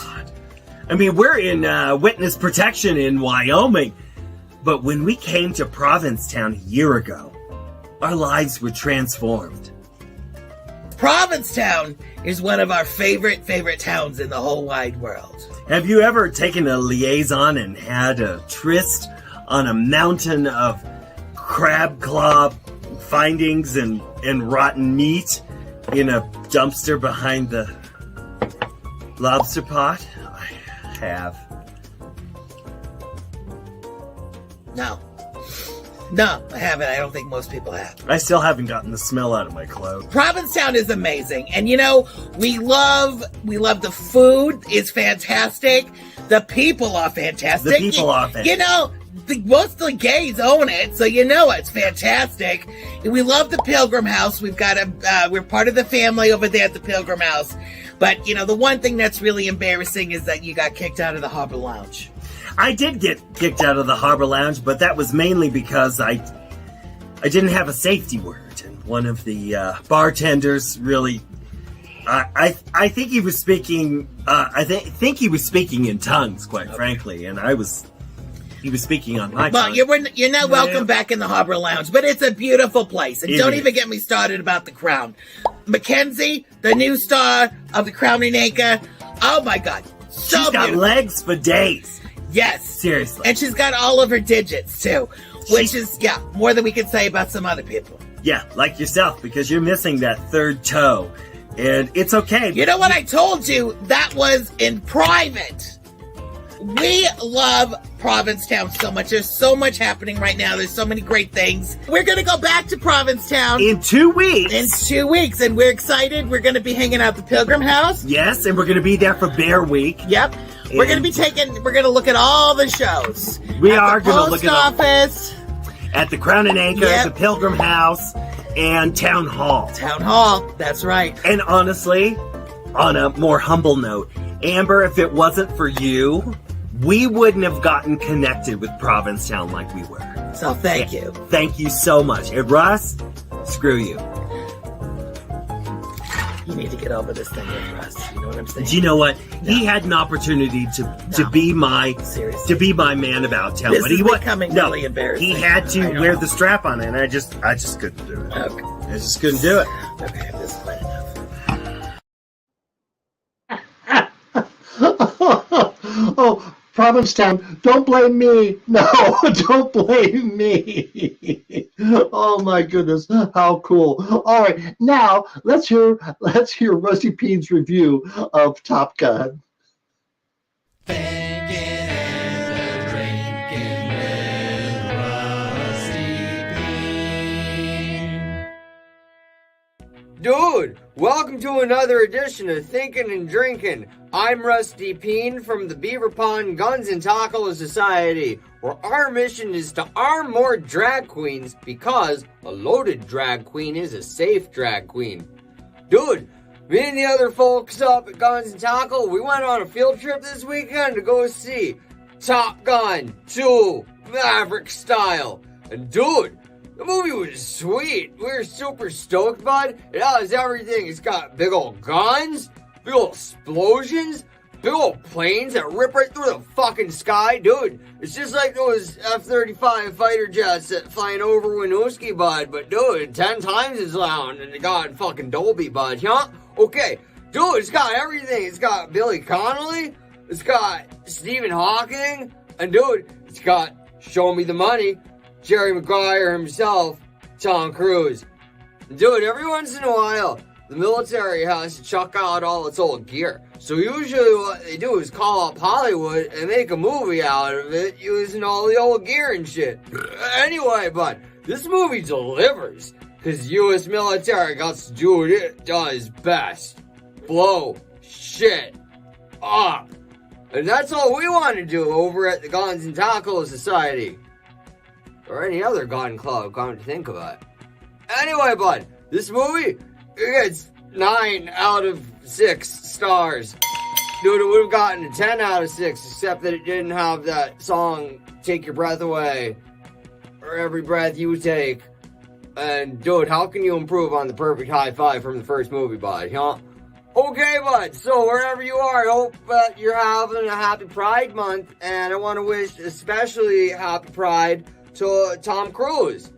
I mean, we're in witness protection in Wyoming. But when we came to Provincetown a year ago, our lives were transformed. Provincetown is one of our favorite towns in the whole wide world. Have you ever taken a liaison and had a tryst on a mountain of crab claw findings and rotten meat in a dumpster behind the lobster pot? I have. No, I haven't. I don't think most people have. I still haven't gotten the smell out of my clothes. Provincetown is amazing. And we love the food is fantastic. The people are fantastic. Most of the gays own it, so it's fantastic. And we love the Pilgrim House. We're part of the family over there at the Pilgrim House. But, the one thing that's really embarrassing is that you got kicked out of the Harbor Lounge. I did get kicked out of the Harbor Lounge, but that was mainly because I didn't have a safety word. And one of the bartenders really... I think he was speaking... I think he was speaking in tongues, quite frankly, and he was speaking on my tongue. You're not welcome back in the Harbor Lounge, but it's a beautiful place. And don't even get me started about the Crown. Mackenzie, the new star of the Crowning Anchor. Oh my God. So She's got legs for days. Yes. Seriously. And she's got all of her digits, too. Which is, more than we could say about some other people. Yeah, like yourself, because you're missing that third toe. And it's okay. You know what I told you? That was in private. We love Provincetown so much. There's so much happening right now. There's so many great things. We're going to go back to Provincetown. In 2 weeks. And we're excited. We're going to be hanging out at the Pilgrim House. Yes, and we're going to be there for Bear Week. Yep. We're going to look at all the shows. We are going to look at the post office. At the Crown and Anchor, the Pilgrim House, and Town Hall. Town Hall, that's right. And honestly, on a more humble note, Amber, if it wasn't for you, we wouldn't have gotten connected with Provincetown like we were. So thank you. Thank you so much. And Russ, screw you. You need to get over this thing with Russ. You know what I'm saying? Do you know what? No. He had an opportunity to be my man about town, but he was becoming really embarrassing. He had to wear the strap on it, and I just couldn't do it. Okay. I just couldn't do it. Okay, this is quite enough. Oh, Provincetown, don't blame me. No, don't blame me. Oh my goodness, how cool. All right, now let's hear Rusty Peen's review of Top Gun. Dude, welcome to another edition of Thinking and Drinking. I'm Rusty Peen from the Beaver Pond Guns and Tackle Society, where our mission is to arm more drag queens because a loaded drag queen is a safe drag queen. Dude, me and the other folks up at Guns and Tackle, we went on a field trip this weekend to go see Top Gun 2 Maverick Style. And dude, the movie was sweet. We were super stoked, bud. It has everything. It's got big old guns, big old explosions, big old planes that rip right through the fucking sky. Dude, it's just like those F-35 fighter jets that flying over Winooski, bud. But dude, 10 times as loud, and it got fucking Dolby, bud. Huh? Okay. Dude, it's got everything. It's got Billy Connolly. It's got Stephen Hawking. And dude, it's got Show Me the Money, Jerry Maguire himself, Tom Cruise. Dude, every once in a while, the military has to chuck out all its old gear. So usually what they do is call up Hollywood and make a movie out of it using all the old gear and shit. Anyway, bud, this movie delivers. Because U.S. military got to do what it does best. Blow shit up. And that's all we want to do over at the Guns and Tackle Society. Or any other gun club, come to think of it. Anyway, bud, this movie, it gets 9 out of 6 stars. Dude, it would have gotten a 10 out of 6, except that it didn't have that song, Take Your Breath Away, or Every Breath You Take. And dude, how can you improve on the perfect high five from the first movie, bud? Huh? Okay, bud. So wherever you are, I hope you're having a happy Pride Month, and I want to wish especially happy Pride to Tom Cruise.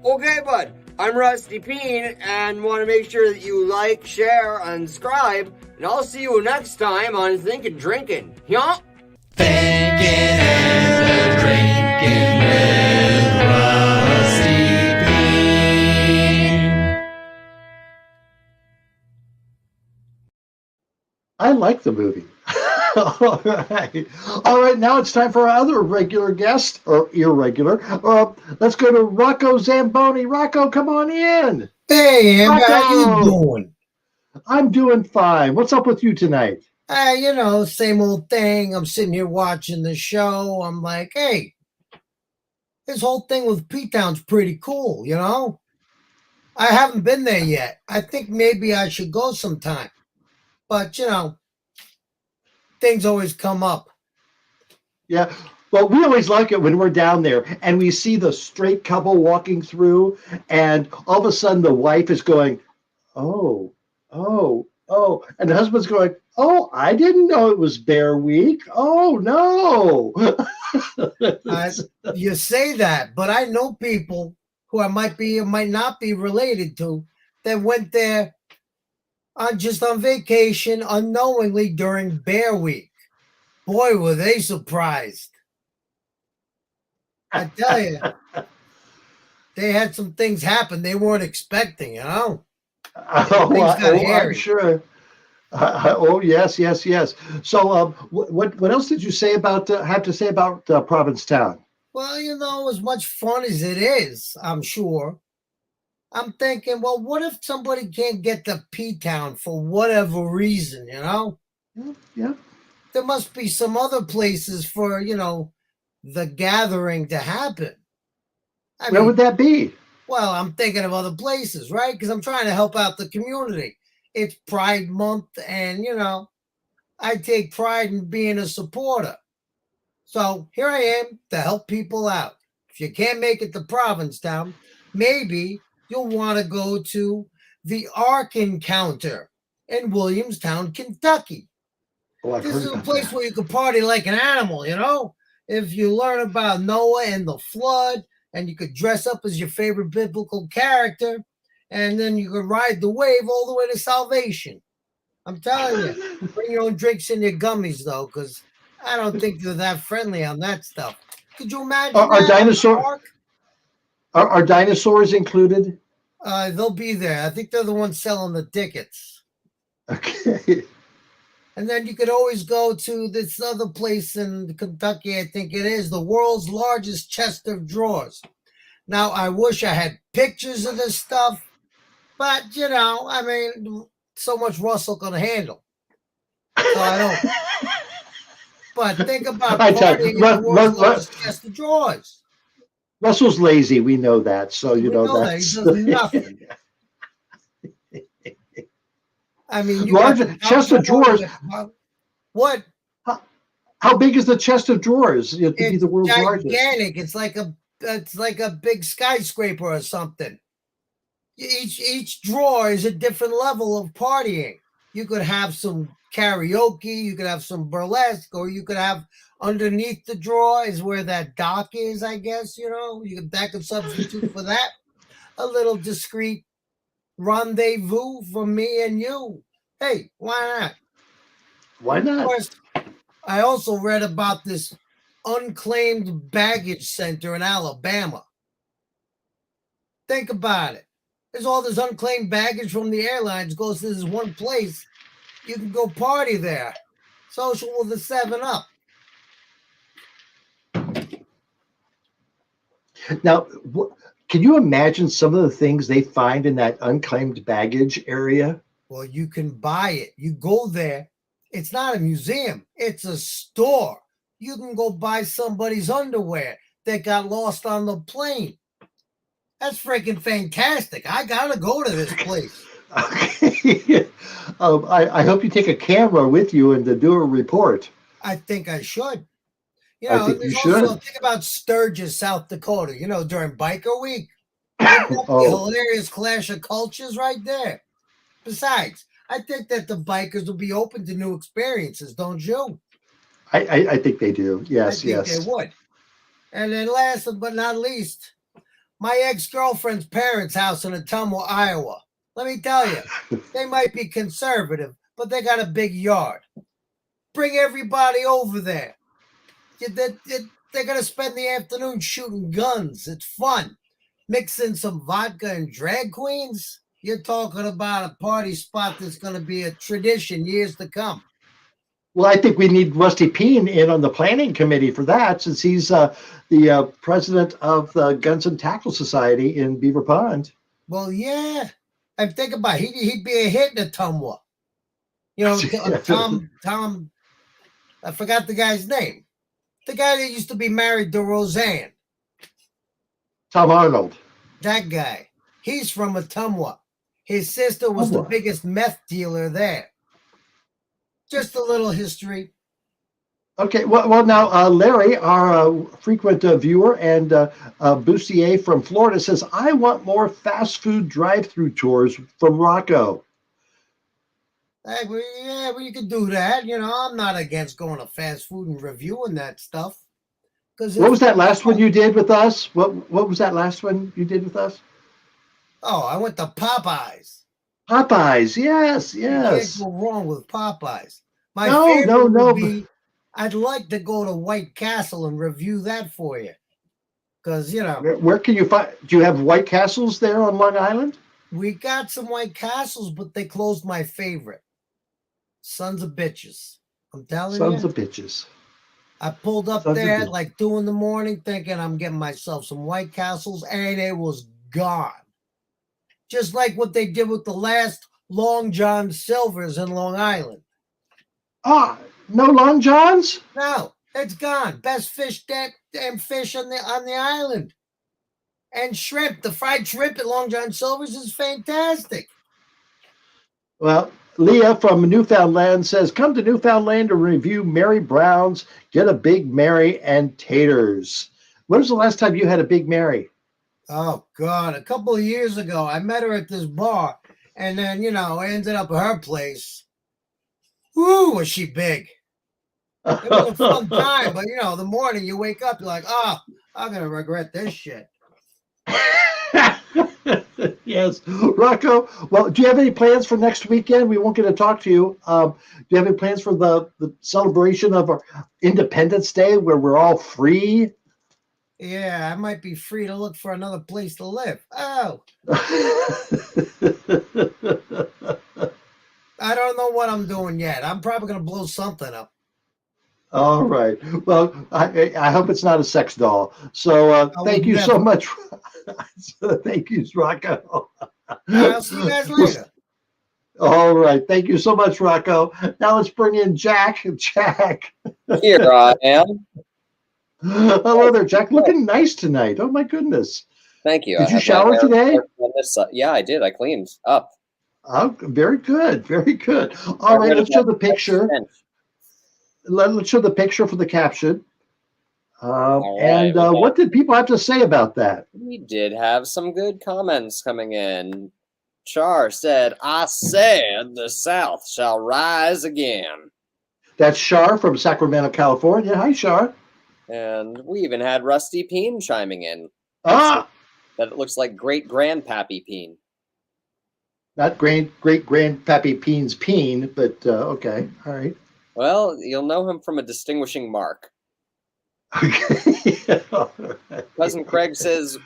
Okay, bud. I'm Rusty Peen, and want to make sure that you like, share, and subscribe. And I'll see you next time on Thinkin' Drinkin'. Yeah? Thinking and drinking with Rusty Peen. I like the movie. All right. All right, now it's time for our other regular guest, or irregular. Let's go to Rocco Zamboni. Rocco, come on in. Hey, Amber, Rocco. how you doing? I'm doing fine. What's up with you tonight? Same old thing. I'm sitting here watching the show. I'm like, hey, this whole thing with Ptown's pretty cool, you know? I haven't been there yet. I think maybe I should go sometime. But, things always come up. Yeah. Well, we always like it when we're down there and we see the straight couple walking through, and all of a sudden the wife is going, oh. And the husband's going, oh, I didn't know it was Bear Week. Oh, no. You say that, but I know people who I might be or might not be related to that went there just on vacation unknowingly during Bear Week. Boy, were they surprised. I tell you, they had some things happen they weren't expecting, you know? I'm sure. Yes. So, what else did you say about have to say about Provincetown? Well, as much fun as it is, I'm sure. I'm thinking, well, what if somebody can't get to Ptown for whatever reason, you know? Yeah. There must be some other places for, the gathering to happen. Where would that be? Well, I'm thinking of other places, right? Because I'm trying to help out the community. It's Pride Month, and, I take pride in being a supporter. So here I am to help people out. If you can't make it to Provincetown, maybe you'll want to go to the Ark Encounter in Williamstown, Kentucky. This is a place where you can party like an animal, If you learn about Noah and the flood, and you could dress up as your favorite biblical character, and then you could ride the wave all the way to salvation. I'm telling you, bring your own drinks and your gummies, though, because I don't think they're that friendly on that stuff. Could you imagine Are dinosaurs included? They'll be there. I think they're the ones selling the tickets. Okay. And then you could always go to this other place in Kentucky, I think it is, the world's largest chest of drawers. Now, I wish I had pictures of this stuff, but, so much Russell can handle. So I don't. But think about partying in the world's largest chest of drawers. Russell's lazy. We know that. So, we know that's... that. He does nothing. Large chest of drawers. What? How big is the chest of drawers? To be the world's gigantic. largest. It's like a big skyscraper or something. Each drawer is a different level of partying. You could have some karaoke, you could have some burlesque, or you could have underneath the drawer is where that dock is, I guess. That could substitute for that. A little discreet rendezvous for me and you. Hey, why not? Why not? Of course, I also read about this unclaimed baggage center in Alabama. Think about it. There's all this unclaimed baggage from the airlines goes to this one place. You can go party there. Social with the 7-Up. Now, can you imagine some of the things they find in that unclaimed baggage area? Well, you can buy it. You go there. It's not a museum. It's a store. You can go buy somebody's underwear that got lost on the plane. That's freaking fantastic. I got to go to this place. Okay. I hope you take a camera with you and to do a report. I think I should. I think you should. Think about Sturgis, South Dakota, during Biker Week. Wouldn't that be a Oh. hilarious clash of cultures right there? Besides, I think that the bikers will be open to new experiences, don't you? I think they do. I Yes, think they yes. would. And then last but not least, my ex-girlfriend's parents' house in Ottumwa, Iowa. Let me tell you, they might be conservative, but they got a big yard. Bring everybody over there. They're going to spend the afternoon shooting guns. It's fun. Mix in some vodka and drag queens. You're talking about a party spot that's going to be a tradition years to come. Well, I think we need Rusty Peen in on the planning committee for that, since he's the president of the Guns and Tackle Society in Beaver Pond. Well, yeah. I'm thinking about it. He'd be a hit in Ottumwa. You know, Tom, I forgot the guy's name. The guy that used to be married to Roseanne. Tom Arnold. That guy. He's from Ottumwa. His sister was the biggest meth dealer there. Just a little history. Okay, well now Larry, our frequent viewer and Bustier from Florida says, I want more fast food drive-through tours from Rocco. Hey, well, you can do that. You know, I'm not against going to fast food and reviewing that stuff. What was that last one you did with us? What was that last one you did with us? Oh, I went to Popeyes. Popeyes, yes. You can't go wrong with Popeyes. My No. favorite would be, I'd like to go to White Castle and review that for you. Because, you know. Where can you find, do you have White Castles there on Long Island? We got some White Castles, but they closed my favorite. Sons of bitches. I'm telling you. Sons of bitches. I pulled up there at like 2 in the morning thinking I'm getting myself some White Castles, and it was gone. Just like what they did with the last Long John Silver's in Long Island. Ah, no Long Johns? No, it's gone. Best fish, damn fish on the island. And shrimp. The fried shrimp at Long John Silver's is fantastic. Well, Leah from Newfoundland says, come to Newfoundland to review Mary Brown's Get a Big Mary and Taters. When was the last time you had a Big Mary? Oh, God. A couple of years ago, I met her at this bar. And then, you know, I ended up at her place. Woo, was she big. It was a fun time. But, you know, the morning you wake up, you're like, oh, I'm going to regret this shit. Yes. Rocco, well, do you have any plans for next weekend? We won't get to talk to you. Do you have any plans for the celebration of our Independence Day where we're all free? Yeah, I might be free to look for another place to live. Oh. I don't know what I'm doing yet. I'm probably going to blow something up. All right. Well, I hope it's not a sex doll. So thank you so much. Thank you, Rocco. I'll see you guys later. All right. Thank you so much, Rocco. Now let's bring in Jack. Jack. Here I am. Hello there, Jack. Looking nice tonight. Oh, my goodness. Thank you. Did you shower today? Yeah, I did. I cleaned up. Oh, very good. Very good. All right. Let's show the picture. Let's show the picture for the caption. And what did people have to say about that? We did have some good comments coming in. Char said, I said the South shall rise again. That's Shar from Sacramento, California. Hi, Shar. And we even had Rusty Peen chiming in. Ah! That it looks like great-grandpappy Peen. Not great-grandpappy Peen's Peen, but okay. All right. Well, you'll know him from a distinguishing mark. Okay. Right. Cousin Craig says,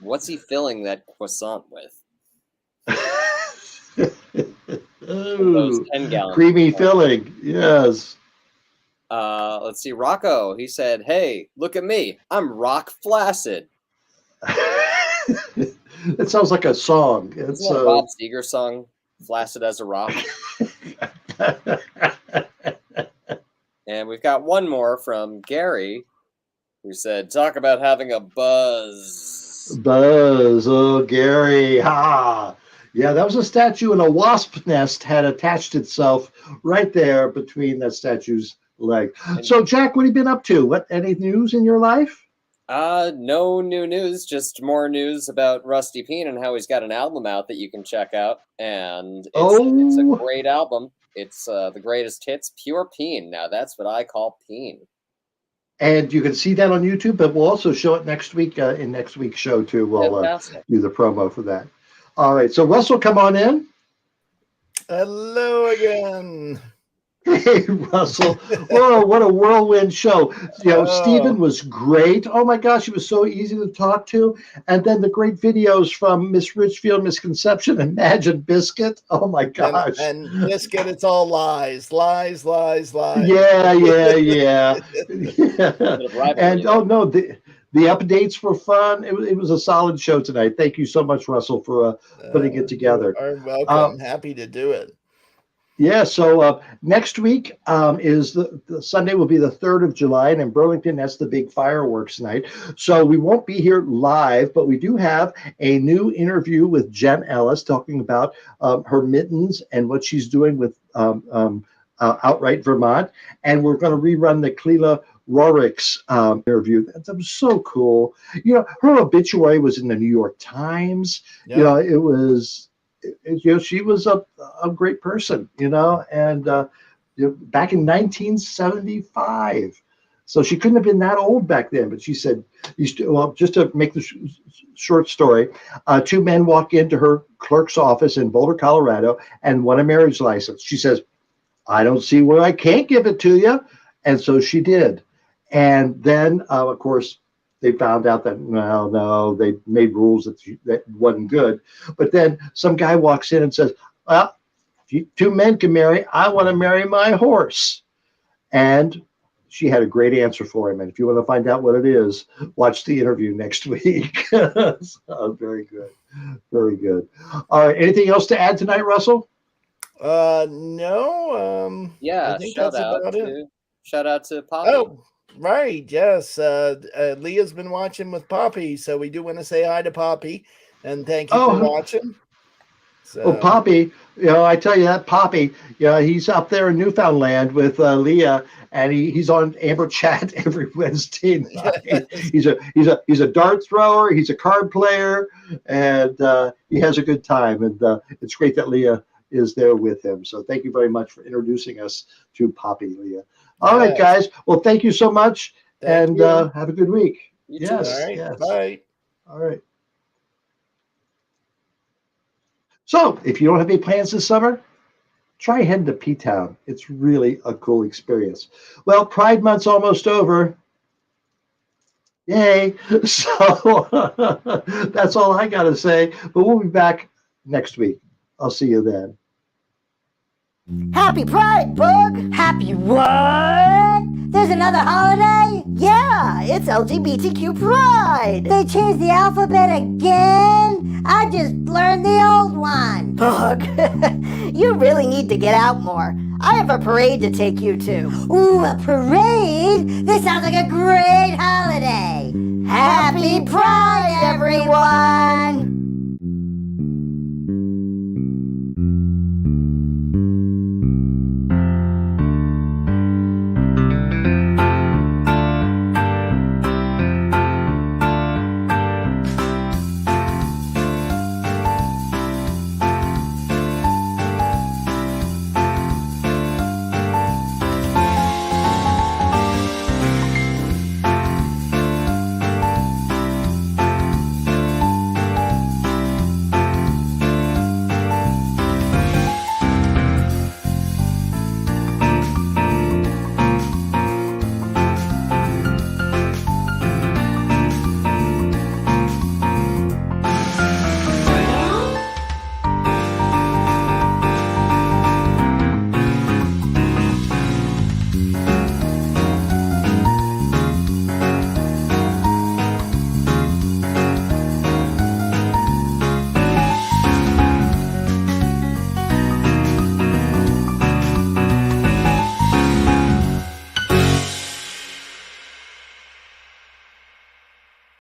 what's he filling that croissant with? Ooh, 10-gallon creamy filling. Yes. Let's see. Rocco, he said, hey, look at me. I'm rock flaccid. It sounds like a song. It's Isn't that a Bob Seger song, Flaccid as a Rock? And we've got one more from Gary, who said, talk about having a buzz. Buzz. Oh, Gary. Ha. Yeah, that was a statue, and a wasp nest had attached itself right there between that statue's leg. So, Jack, what have you been up to? Any news in your life? No new news, just more news about Rusty Peen and how he's got an album out that you can check out, and it's a great album. It's the greatest hits, pure Peen. Now that's what I call Peen. And you can see that on YouTube, but we'll also show it next week in next week's show too. We'll do the promo for that. All right, so Russell, come on in. Hello again. Hey, Russell. Whoa, what a whirlwind show. Stephen was great. Oh, my gosh, he was so easy to talk to. And then the great videos from Miss Richfield, Misconception, and Madge and Bisket. Oh, my gosh. And Bisket, it's all lies. Lies. Yeah. And, oh, no, the updates were fun. It was a solid show tonight. Thank you so much, Russell, for putting it together. You're welcome. Happy to do it. Yeah, so next week is the Sunday will be the 3rd of July, and in Burlington, that's the big fireworks night. So we won't be here live, but we do have a new interview with Jen Ellis talking about her mittens and what she's doing with Outright Vermont. And we're going to rerun the Cleela Rorick's interview. That was so cool. Her obituary was in the New York Times. Yeah. It was... she was a great person, and back in 1975. So she couldn't have been that old back then, but she said, just to make the short story, 2 men walk into her clerk's office in Boulder, Colorado, and want a marriage license. She says, I don't see where I can't give it to you. And so she did. And then, of course, they found out that, no, they made rules that wasn't good. But then some guy walks in and says, well, if 2 men can marry, I want to marry my horse. And she had a great answer for him. And if you want to find out what it is, watch the interview next week. So, very good. Very good. All right. Anything else to add tonight, Russell? No. Yeah, I think that's about it. Shout out to Poppy. Oh, right. Yes. Leah's been watching with Poppy, so we do want to say hi to Poppy and thank you for watching. So. Oh, Poppy, I tell you that Poppy, he's up there in Newfoundland with Leah, and he's on Amber Chat every Wednesday night. He's a dart thrower, he's a card player, and he has a good time. And it's great that Leah is there with him. So thank you very much for introducing us to Poppy, Leah. All right, guys. Well, thank you so much, and have a good week. You too. All right. Yes. Bye. All right. So, if you don't have any plans this summer, try heading to Ptown. It's really a cool experience. Well, Pride Month's almost over. Yay. So, that's all I got to say. But we'll be back next week. I'll see you then. Happy Pride, Bug! Happy what? There's another holiday? Yeah, it's LGBTQ Pride! They changed the alphabet again? I just learned the old one. Bug, you really need to get out more. I have a parade to take you to. Ooh, a parade? This sounds like a great holiday! Happy Pride, everyone!